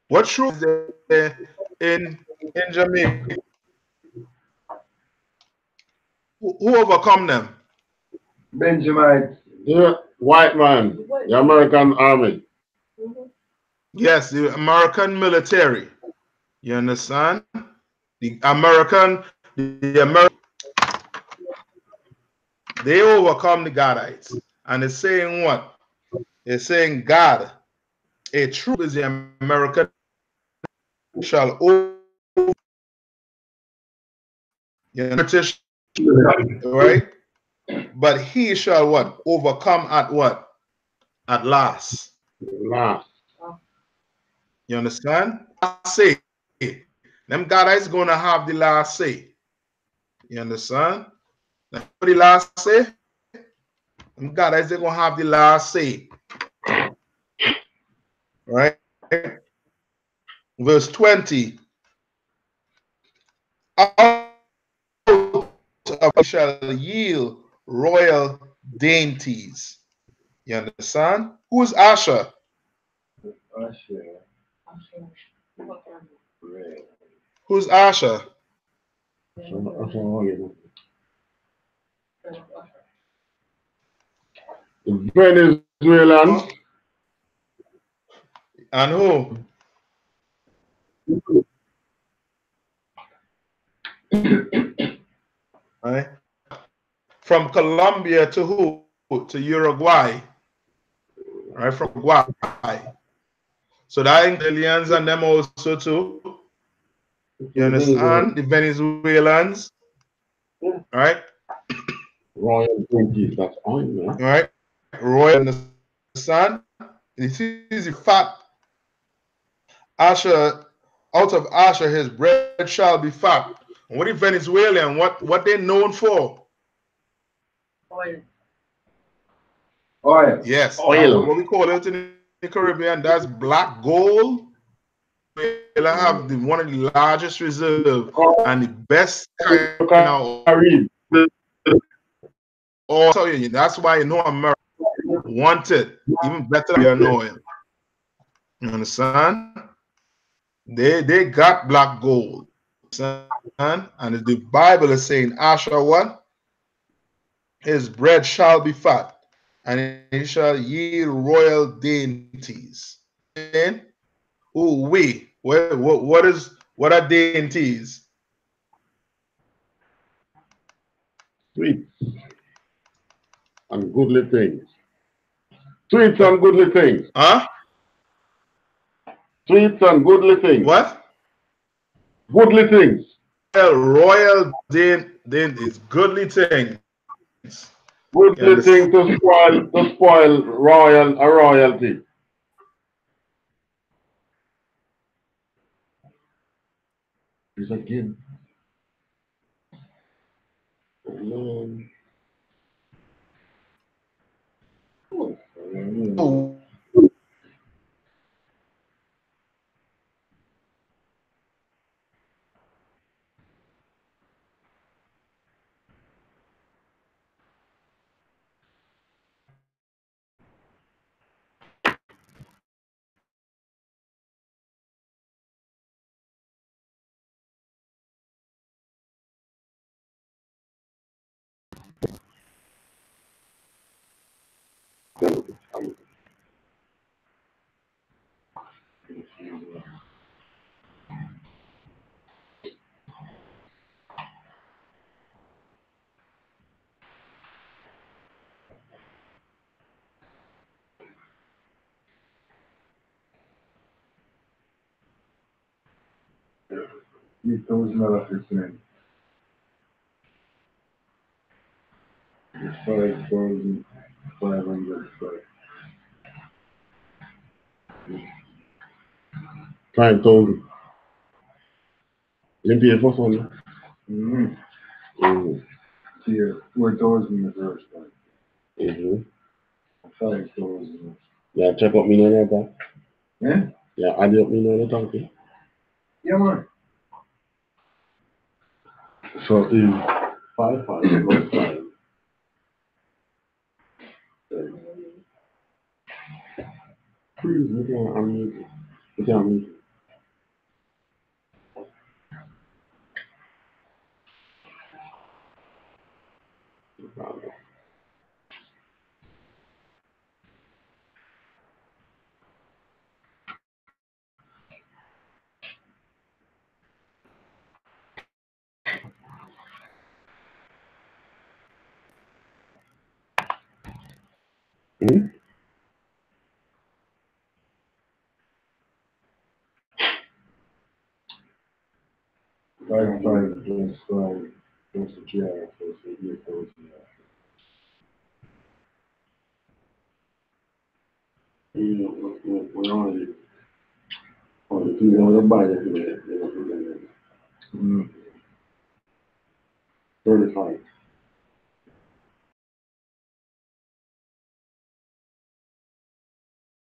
What troop is there in Jamaica? Who overcome them? Benjamite. The white man, the American army. Yes, the American military. You understand? The American, they overcome the Gadites. And it's saying what? It's saying God, a troop is the American shall over British, right? But he shall what? Overcome at what? At last. Last. You understand? Last say. Them Gadites gonna have the last say. You understand? Now, the last say? Them Gadites, they're gonna have the last say. Right? Verse 20. Out of shall yield royal dainties. You understand? Who's Asher? Who's Asher? Venezuelans. And who? Right? From Colombia to who? To Uruguay. Right? From Uruguay. So that Italians and them also too. You understand? The Venezuelans. Right? Royal dainties, that's on, man. Right? Royal, understand? This is the fact. Asher, out of Asher, his bread shall be fat. And what is Venezuelan? What they known for? Oil. Oil. Yes. Oil. What we call it in the Caribbean, that's black gold. They'll have one of the largest reserve and the best kind of oil. So that's why you know America want it even better than oil. You understand? They got black gold. And the Bible is saying Asher what? His bread shall be fat, and he shall yield royal dainties. Ooh, what are dainties? Sweets and goodly things. Sweets and goodly things. Huh? Sweets and goodly things. What? Goodly things. Royal dainties, goodly things. Goodly things to spoil royalty. Is again. Oh. $8,000 $5,500. 5,000. You pay for something? Yeah, 4,000 the first time. 5,000. Yeah, check up me on that. Yeah? Yeah, add up me on the tank. Yeah, man. So is 5 plus 5. Please, you can't unmute it. You can't unmute it. Five plus 5 plus the GR plus the 8,000. We're already on the 200 buy it. 35.